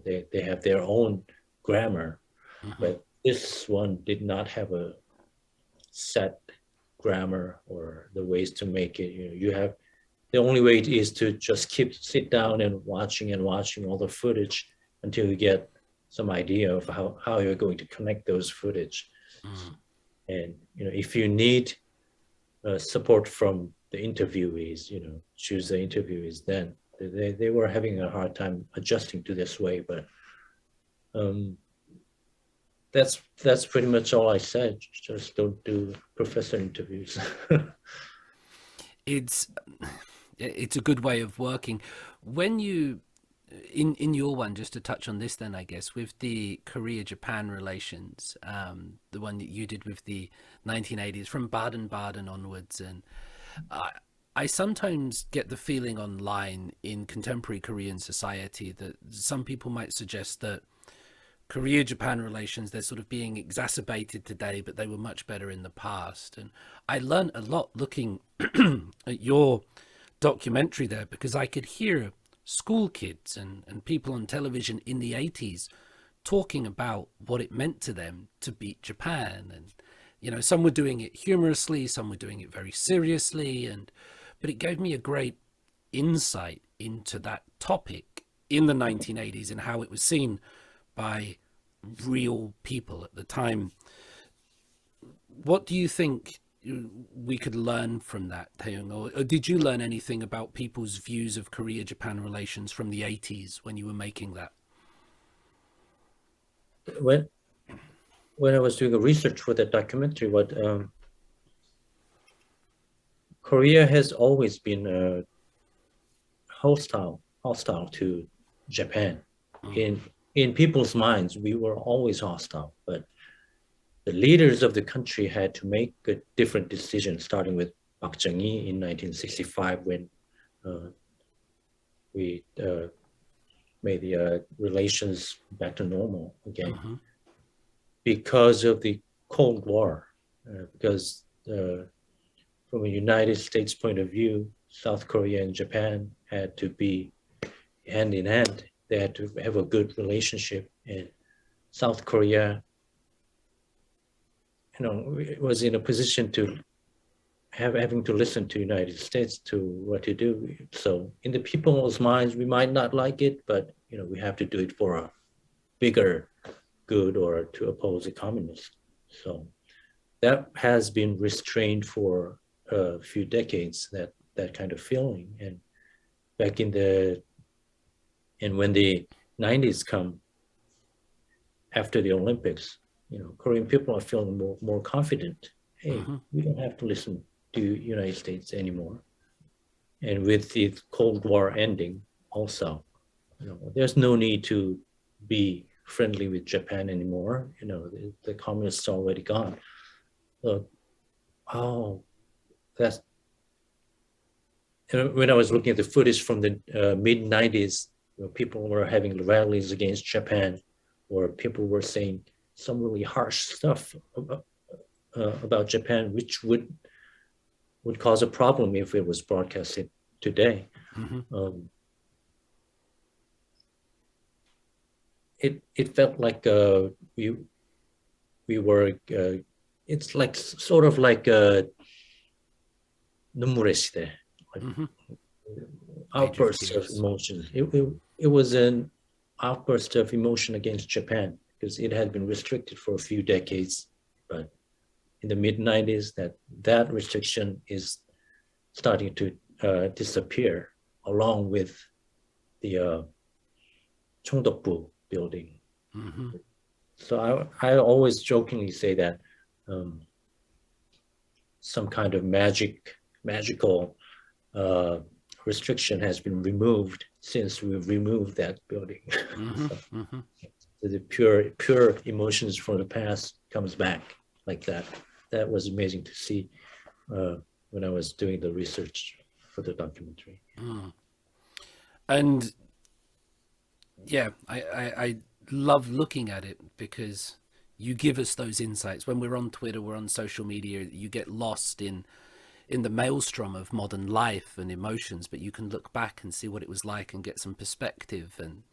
They have their own grammar, but this one did not have a set grammar or the ways to make it. You have, the only way is to just sit down and watching all the footage until you get some idea of how you're going to connect those footage. And if you need support from the interviewees, choose the interviewees, then they were having a hard time adjusting to this way. But that's pretty much all I said. Just don't do professor interviews. It's a good way of working. When you in your one, just to touch on this then, I guess, with the Korea-Japan relations, the one that you did with the 1980s from Baden-Baden onwards, and I sometimes get the feeling online in contemporary Korean society that some people might suggest that Korea-Japan relations, they're sort of being exacerbated today, but they were much better in the past. And I learned a lot looking at your documentary there, because I could hear school kids and people on television in the 80s talking about what it meant to them to beat Japan. And, some were doing it humorously, some were doing it very seriously, but it gave me a great insight into that topic in the 1980s and how it was seen by real people at the time. What do you think we could learn from that, Taewoong? Or did you learn anything about people's views of Korea-Japan relations from the 80s when you were making that? When I was doing a research for that documentary, Korea has always been hostile to Japan. In people's minds, we were always hostile, but the leaders of the country had to make a different decision, starting with Park Chung-hee in 1965, when we made the relations back to normal again. Because of the Cold War, because from a United States point of view, South Korea and Japan had to be hand in hand. They had to have a good relationship, and South Korea, was in a position to having to listen to United States to what to do. So in the people's minds, we might not like it, but we have to do it for a bigger good or to oppose the communists. So that has been restrained for a few decades, that kind of feeling. And back when the 90s come after the Olympics, Korean people are feeling more confident. Hey, we don't have to listen to United States anymore. And with the Cold War ending also, there's no need to be friendly with Japan anymore. The communists are already gone. So, that's, when I was looking at the footage from the mid-90s, people were having rallies against Japan, or people were saying some really harsh stuff about Japan, which would cause a problem if it was broadcasted today. It felt like we were. It's like sort of like 눈물의 시대, like outbursts of emotion. It was an outburst of emotion against Japan because it had been restricted for a few decades, but in the mid-90s, that restriction is starting to disappear, along with the Cheongdokbu building. So I always jokingly say that some kind of magical restriction has been removed since we've removed that building. So the pure emotions from the past comes back like that. That was amazing to see when I was doing the research for the documentary. And yeah, I love looking at it because you give us those insights. When we're on Twitter, we're on social media, you get lost in the maelstrom of modern life and emotions, but you can look back and see what it was like and get some perspective, and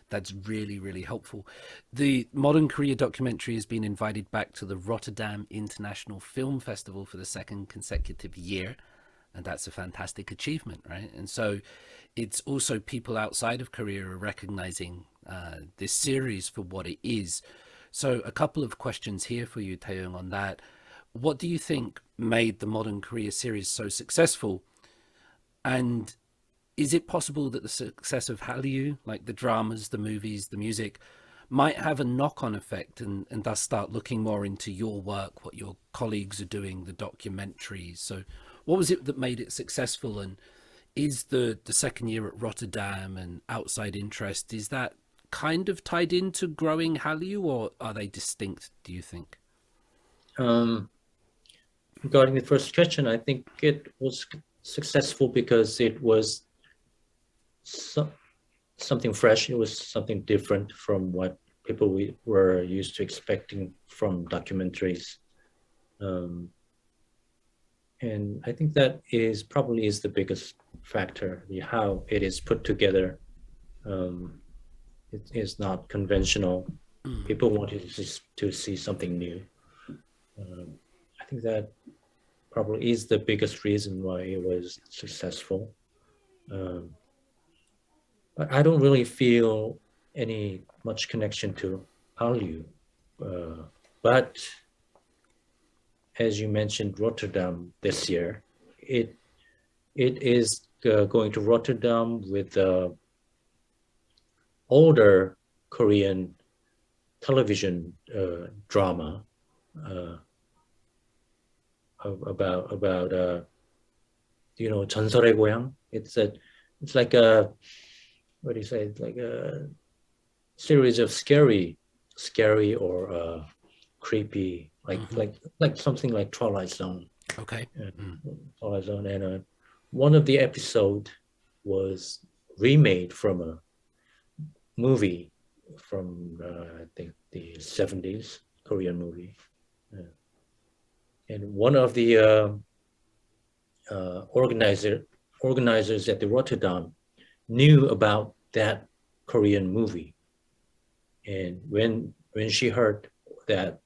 that's really, really helpful. The Modern Korea documentary has been invited back to the Rotterdam International Film Festival for the second consecutive year, and that's a fantastic achievement, right? And so it's also people outside of Korea are recognizing this series for what it is. So a couple of questions here for you, Taewoong, on that. What do you think made the Modern Korea series so successful? And is it possible that the success of Hallyu, like the dramas, the movies, the music, might have a knock-on effect and thus start looking more into your work, what your colleagues are doing, the documentaries? So what was it that made it successful? And is the second year at Rotterdam and outside interest, is that kind of tied into growing Hallyu, or are they distinct, do you think? Regarding the first question, I think it was successful because it was something fresh. It was something different from what people were used to expecting from documentaries. And I think that probably is the biggest factor, how it is put together. It is not conventional. People wanted to see something new. I think that probably is the biggest reason why it was successful. But I don't really feel any much connection to Hallyu. But as you mentioned, Rotterdam this year, it is going to Rotterdam with older Korean television drama about 전설의 고향. It's like a, what do you say? It's like a series of scary or creepy, like something like Twilight Zone. Okay. Twilight Zone, and one of the episode was remade from a movie from I think the 70s, Korean movie. And one of the organizers at the Rotterdam knew about that Korean movie. And when she heard that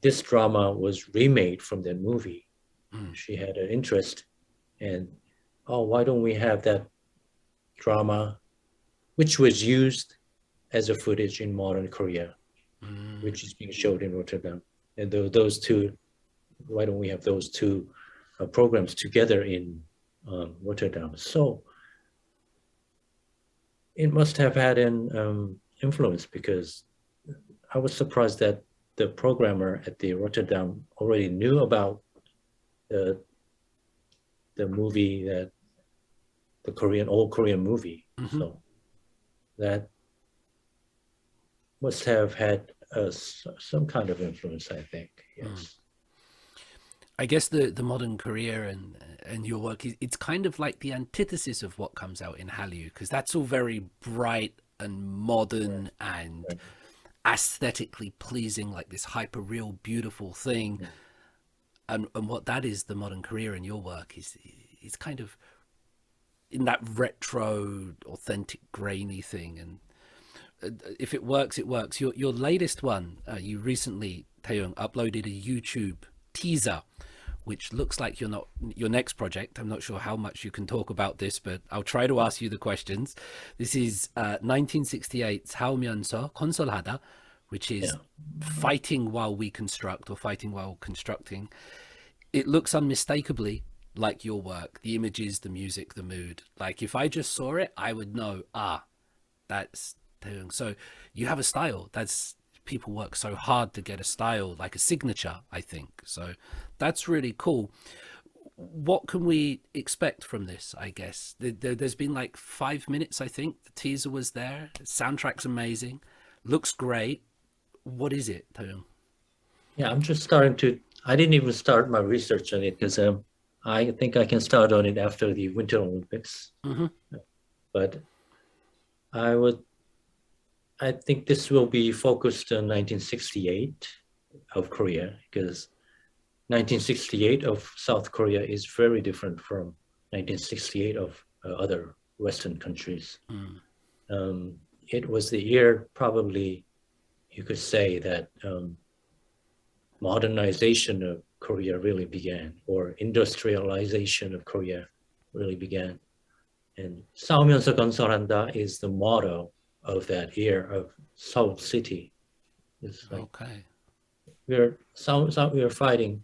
this drama was remade from that movie, she had an interest. And why don't we have that drama, which was used as a footage in modern Korea, which is being showed in Rotterdam. And those two, why don't we have those two programs together in Rotterdam? So it must have had an influence, because I was surprised that the programmer at the Rotterdam already knew about the movie, that the old Korean movie. So that must have had some kind of influence, I think. Yes. I guess the modern Korea and your work, it's kind of like the antithesis of what comes out in Hallyu, because that's all very bright and modern and aesthetically pleasing, like this hyper real beautiful thing. And what that is, the modern Korea in your work is kind of in that retro, authentic, grainy thing. And if it works, it works. Your latest one, you recently, Taewoong, uploaded a YouTube teaser, which looks like your next project. I'm not sure how much you can talk about this, but I'll try to ask you the questions. This is 1968's 싸우면서 건설하다, which is fighting while we construct, or fighting while constructing. It looks unmistakably like your work, the images, the music, the mood. Like if I just saw it, I would know, that's Taewoong. So you have a style. People work so hard to get a style, like a signature, I think. So that's really cool. What can we expect from this, I guess? There's been like 5 minutes, I think. The teaser was there. The soundtrack's amazing. Looks great. What is it, Taewoong? Yeah, I'm just I didn't even start my research on it, because I think I can start on it after the Winter Olympics. But I think this will be focused on 1968 of Korea, because 1968 of South Korea is very different from 1968 of other Western countries. It was the year, probably you could say, that modernization of Korea really began, or industrialization of Korea really began. And 싸우면서 건설한다 is the motto of that year of Seoul City. It's like, okay. we're fighting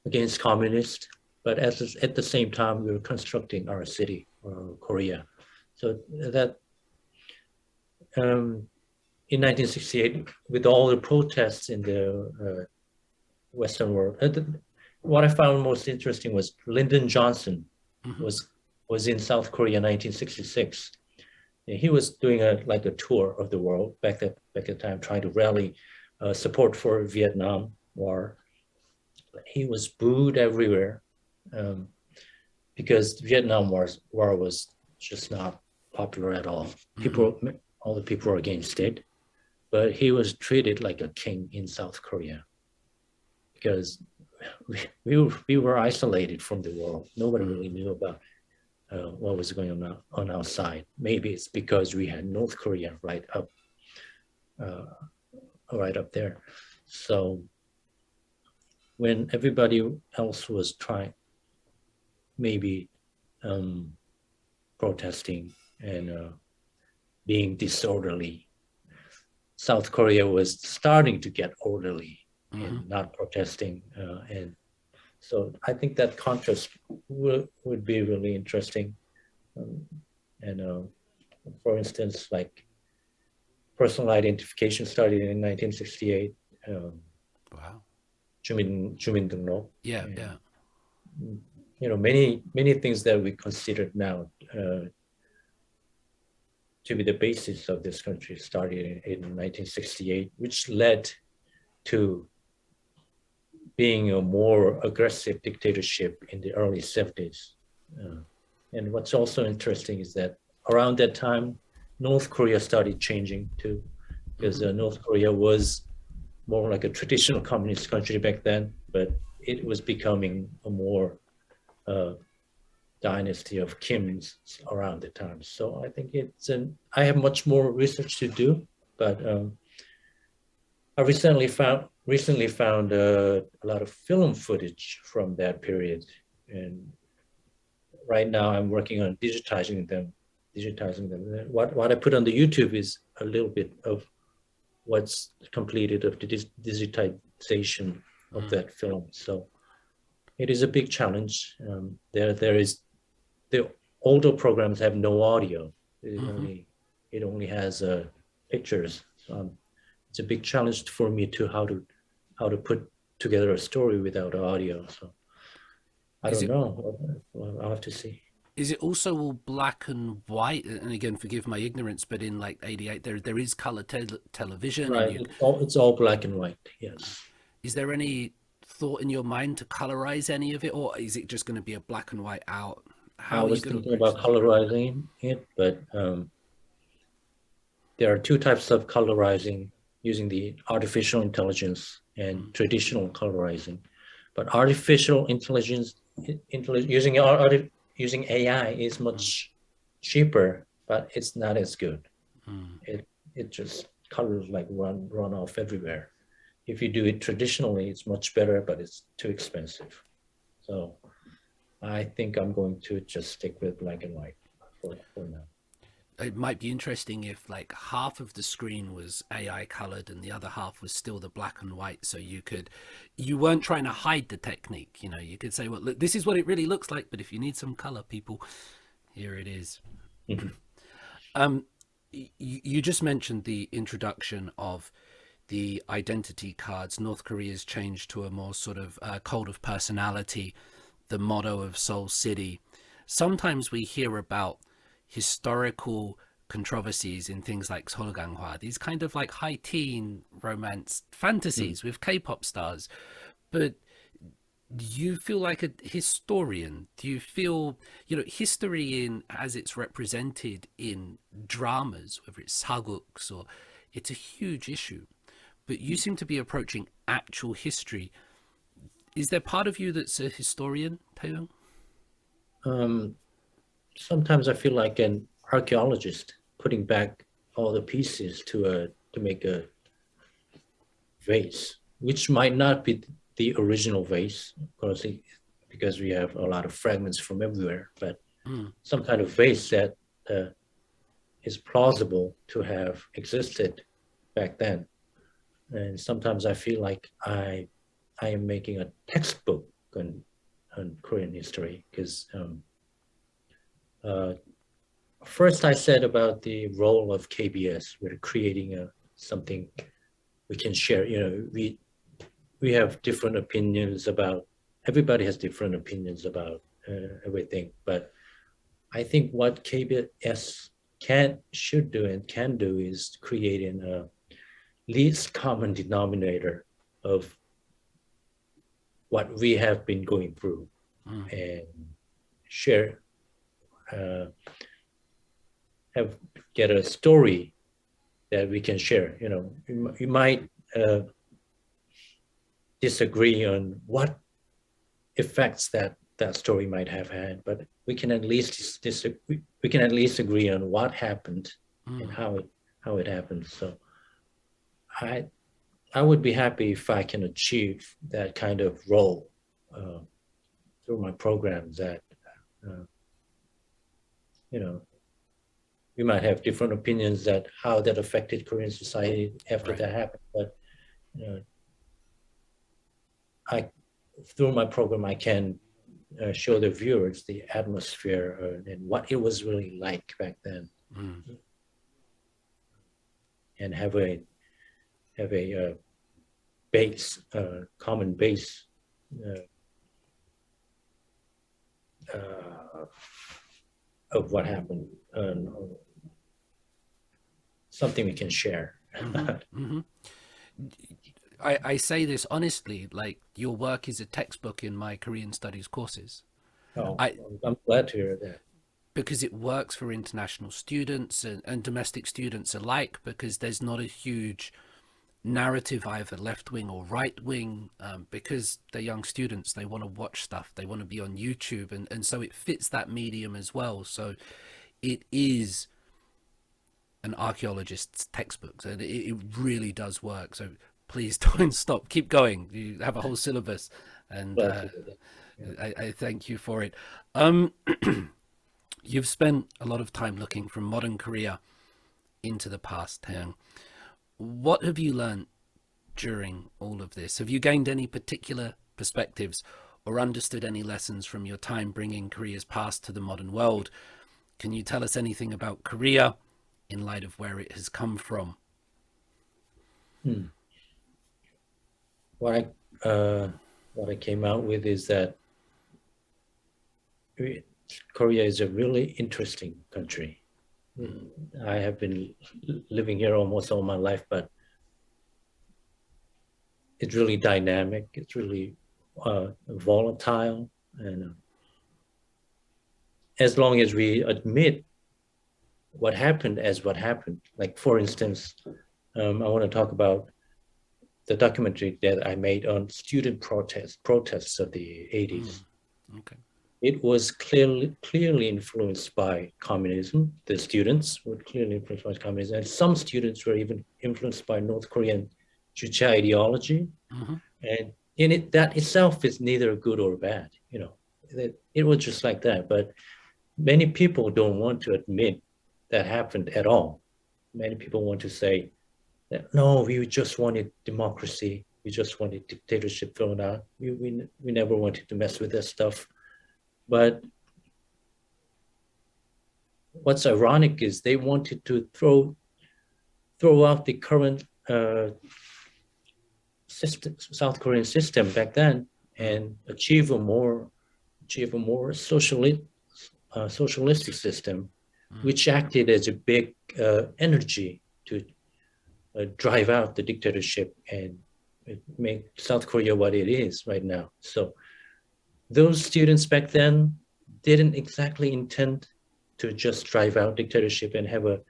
against communists, but at the same time we're constructing our city, or Korea. So that in 1968, with all the protests in the Western world, what I found most interesting was Lyndon Johnson was in South Korea in 1966. He was doing a tour of the world back at the time, trying to rally support for Vietnam War. He was booed everywhere because Vietnam War was just not popular at all. All the people were against it, but he was treated like a king in South Korea, because we were isolated from the world. Nobody really knew about what was going on outside. Maybe it's because we had North Korea right up there. So when everybody else was maybe protesting and being disorderly, South Korea was starting to get orderly and not protesting. And so I think that contrast would be really interesting. For instance, like personal identification started in 1968. Wow. 주민등록. Yeah. Many things that we considered now to be the basis of this country started in 1968, which led to being a more aggressive dictatorship in the early 70s. And what's also interesting is that around that time, North Korea started changing too, because North Korea was more like a traditional communist country back then, but it was becoming a more dynasty of Kims around the time. So I think I have much more research to do, but I recently found a lot of film footage from that period, and right now I'm working on digitizing them. What I put on the YouTube is a little bit of what's completed of the digitization of that film. So it is a big challenge. There is the older programs have no audio. It only has pictures. So it's a big challenge for me to how to put together a story without audio. So I don't know. Well, I'll have to see. Is it also all black and white? And again, forgive my ignorance, but in like '88, there is color television. Right. It's all black and white. Yes. Is there any thought in your mind to colorize any of it, or is it just going to be a black and white out? I was thinking about colorizing it, but there are two types of colorizing using the artificial intelligence and traditional colorizing. But artificial intelligence using AI is much cheaper, but it's not as good. It just colors like run off everywhere. If you do it traditionally, it's much better, but it's too expensive. So I think I'm going to just stick with black and white for now. It might be interesting if like half of the screen was AI colored and the other half was still the black and white. So you weren't trying to hide the technique. You know, you could say, well, look, this is what it really looks like. But if you need some color, people, here it is. You just mentioned the introduction of the identity cards. North Korea's changed to a more sort of cult of personality, the motto of Seoul City. Sometimes we hear about historical controversies in things like Seolganghwa, these kind of like high teen romance fantasies with K-pop stars. But do you feel like a historian? Do you feel, history as it's represented in dramas, whether it's saguks or, it's a huge issue. But you seem to be approaching actual history. Is there part of you that's a historian, Taewoong? Sometimes I feel like an archaeologist putting back all the pieces to make a vase, which might not be the original vase, because we have a lot of fragments from everywhere, but some kind of vase that is plausible to have existed back then. And sometimes I feel like I am making a textbook on Korean history, because first I said about the role of KBS with creating something we can share. We have different opinions about, everybody has different opinions about everything, but I think what KBS should do and can do is creating a least common denominator of what we have been going through and share, get a story that we can share. You might disagree on what effects that story might have had, but we can at least agree on what happened and how it happened. So I would be happy if I can achieve that kind of role through my programs. That we might have different opinions that how that affected Korean society after that happened, but through my program I can show the viewers the atmosphere and what it was really like back then, and have a base, common base of what happened, something we can share. I say this honestly, like your work is a textbook in my Korean studies courses. I'm glad to hear that. Because it works for international students and domestic students alike, because there's not a huge narrative, either left wing or right wing, because they're young students. They want to watch stuff. They want to be on YouTube, and so it fits that medium as well. So it is an archaeologist's textbook, and it really does work. So please don't stop. Keep going. You have a whole syllabus, and I thank you for it. You've spent a lot of time looking from modern Korea into the past, Taewoong. What have you learned during all of this? Have you gained any particular perspectives or understood any lessons from your time bringing Korea's past to the modern world? Can you tell us anything about Korea in light of where it has come from? What I came out with is that Korea is a really interesting country. I have been living here almost all my life, but it's really dynamic. It's really volatile, and as long as we admit what happened as what happened, like for instance, I want to talk about the documentary that I made on student protests of the 80s. Okay. It was clearly influenced by communism. The students were clearly influenced by communism, and some students were even influenced by North Korean Juche ideology. And in it, that itself is neither good or bad. You know, it was just like that. But many people don't want to admit that happened at all. Many people want to say that no, we just wanted democracy. We just wanted dictatorship thrown out. We never wanted to mess with that stuff. But what's ironic is they wanted to throw out the current system, South Korean system back then, and achieve a more socialistic system, which acted as a big energy to drive out the dictatorship and make South Korea what it is right now. So those students back then didn't exactly intend to just drive out dictatorship and have a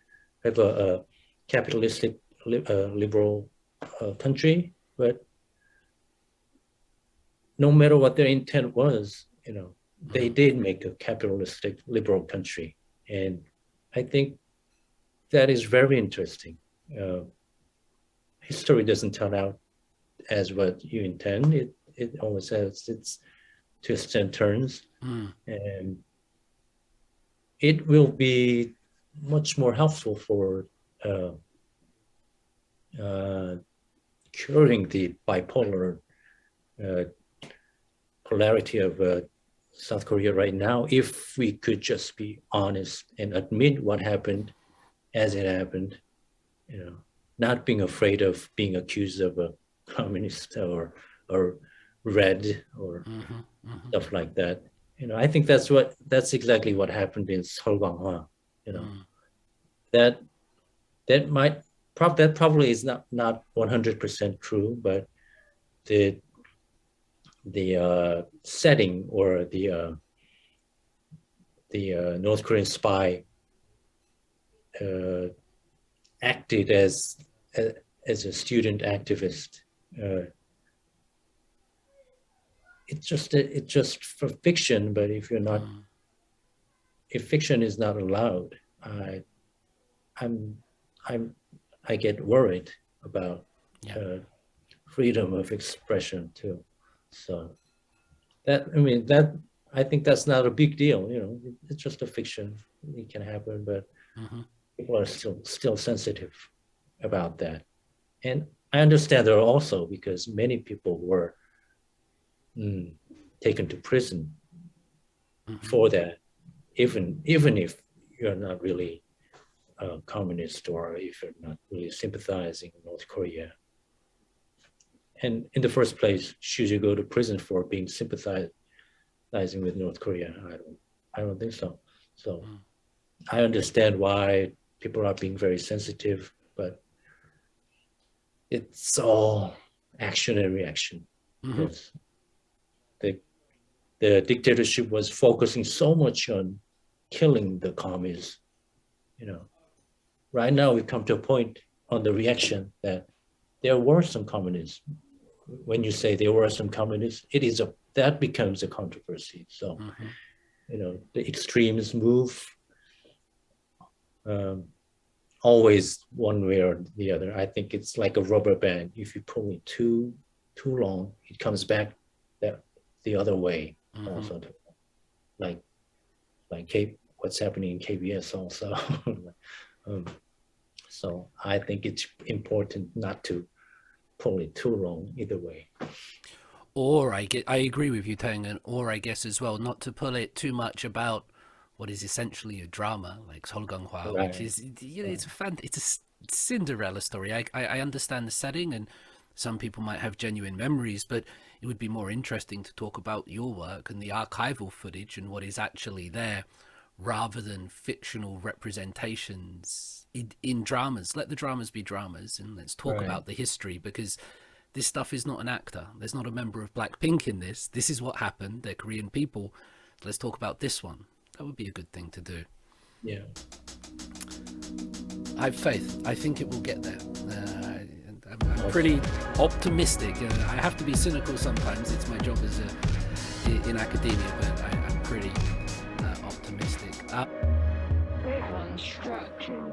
capitalistic liberal country, but no matter what their intent was, you know, they did make a capitalistic liberal country, and I think that is very interesting. History doesn't turn out as what you intend. It always has its twists and turns, and it will be much more helpful for curing the bipolar polarity of South Korea right now if we could just be honest and admit what happened as it happened, you know, not being afraid of being accused of a communist or red or stuff like that. You know, I think that's exactly what happened in Seolganghwa. You know, that probably is not 100% true, but the setting or the North Korean spy acted as a student activist. It's just for fiction, but if you're not, if fiction is not allowed, I get worried about freedom of expression too. So I think that's not a big deal. You know, it's just a fiction. It can happen, but people are still sensitive about that. And I understand there also because many people were taken to prison for that, even if you're not really a communist or if you're not really sympathizing with North Korea. And in the first place, should you go to prison for being sympathizing with North Korea? I don't think so. So I understand why people are being very sensitive, but it's all action and reaction. Because the dictatorship was focusing so much on killing the communists. You know, right now we come to a point on the reaction that there were some communists. When you say there were some communists, that becomes a controversy. So, the extremes move always one way or the other. I think it's like a rubber band. If you pull it too long, it comes back the other way. Also, like what's happening in KBS also. So I think it's important not to pull it too long either way. Or I agree with you, Taewoong, or I guess as well, not to pull it too much about what is essentially a drama like Solganghwa, Right. which is, it's a Cinderella story. I understand the setting, and some people might have genuine memories, but it would be more interesting to talk about your work and the archival footage and what is actually there, rather than fictional representations in dramas. Let the dramas be dramas, and let's talk about the history, because this stuff is not an actor. There's not a member of Blackpink in this. This is what happened. They're Korean people. Let's talk about this one. That would be a good thing to do. Yeah. I have faith. I think it will get there. I'm pretty optimistic. I have to be cynical sometimes. It's my job as in academia, but I'm pretty optimistic. Deconstructed.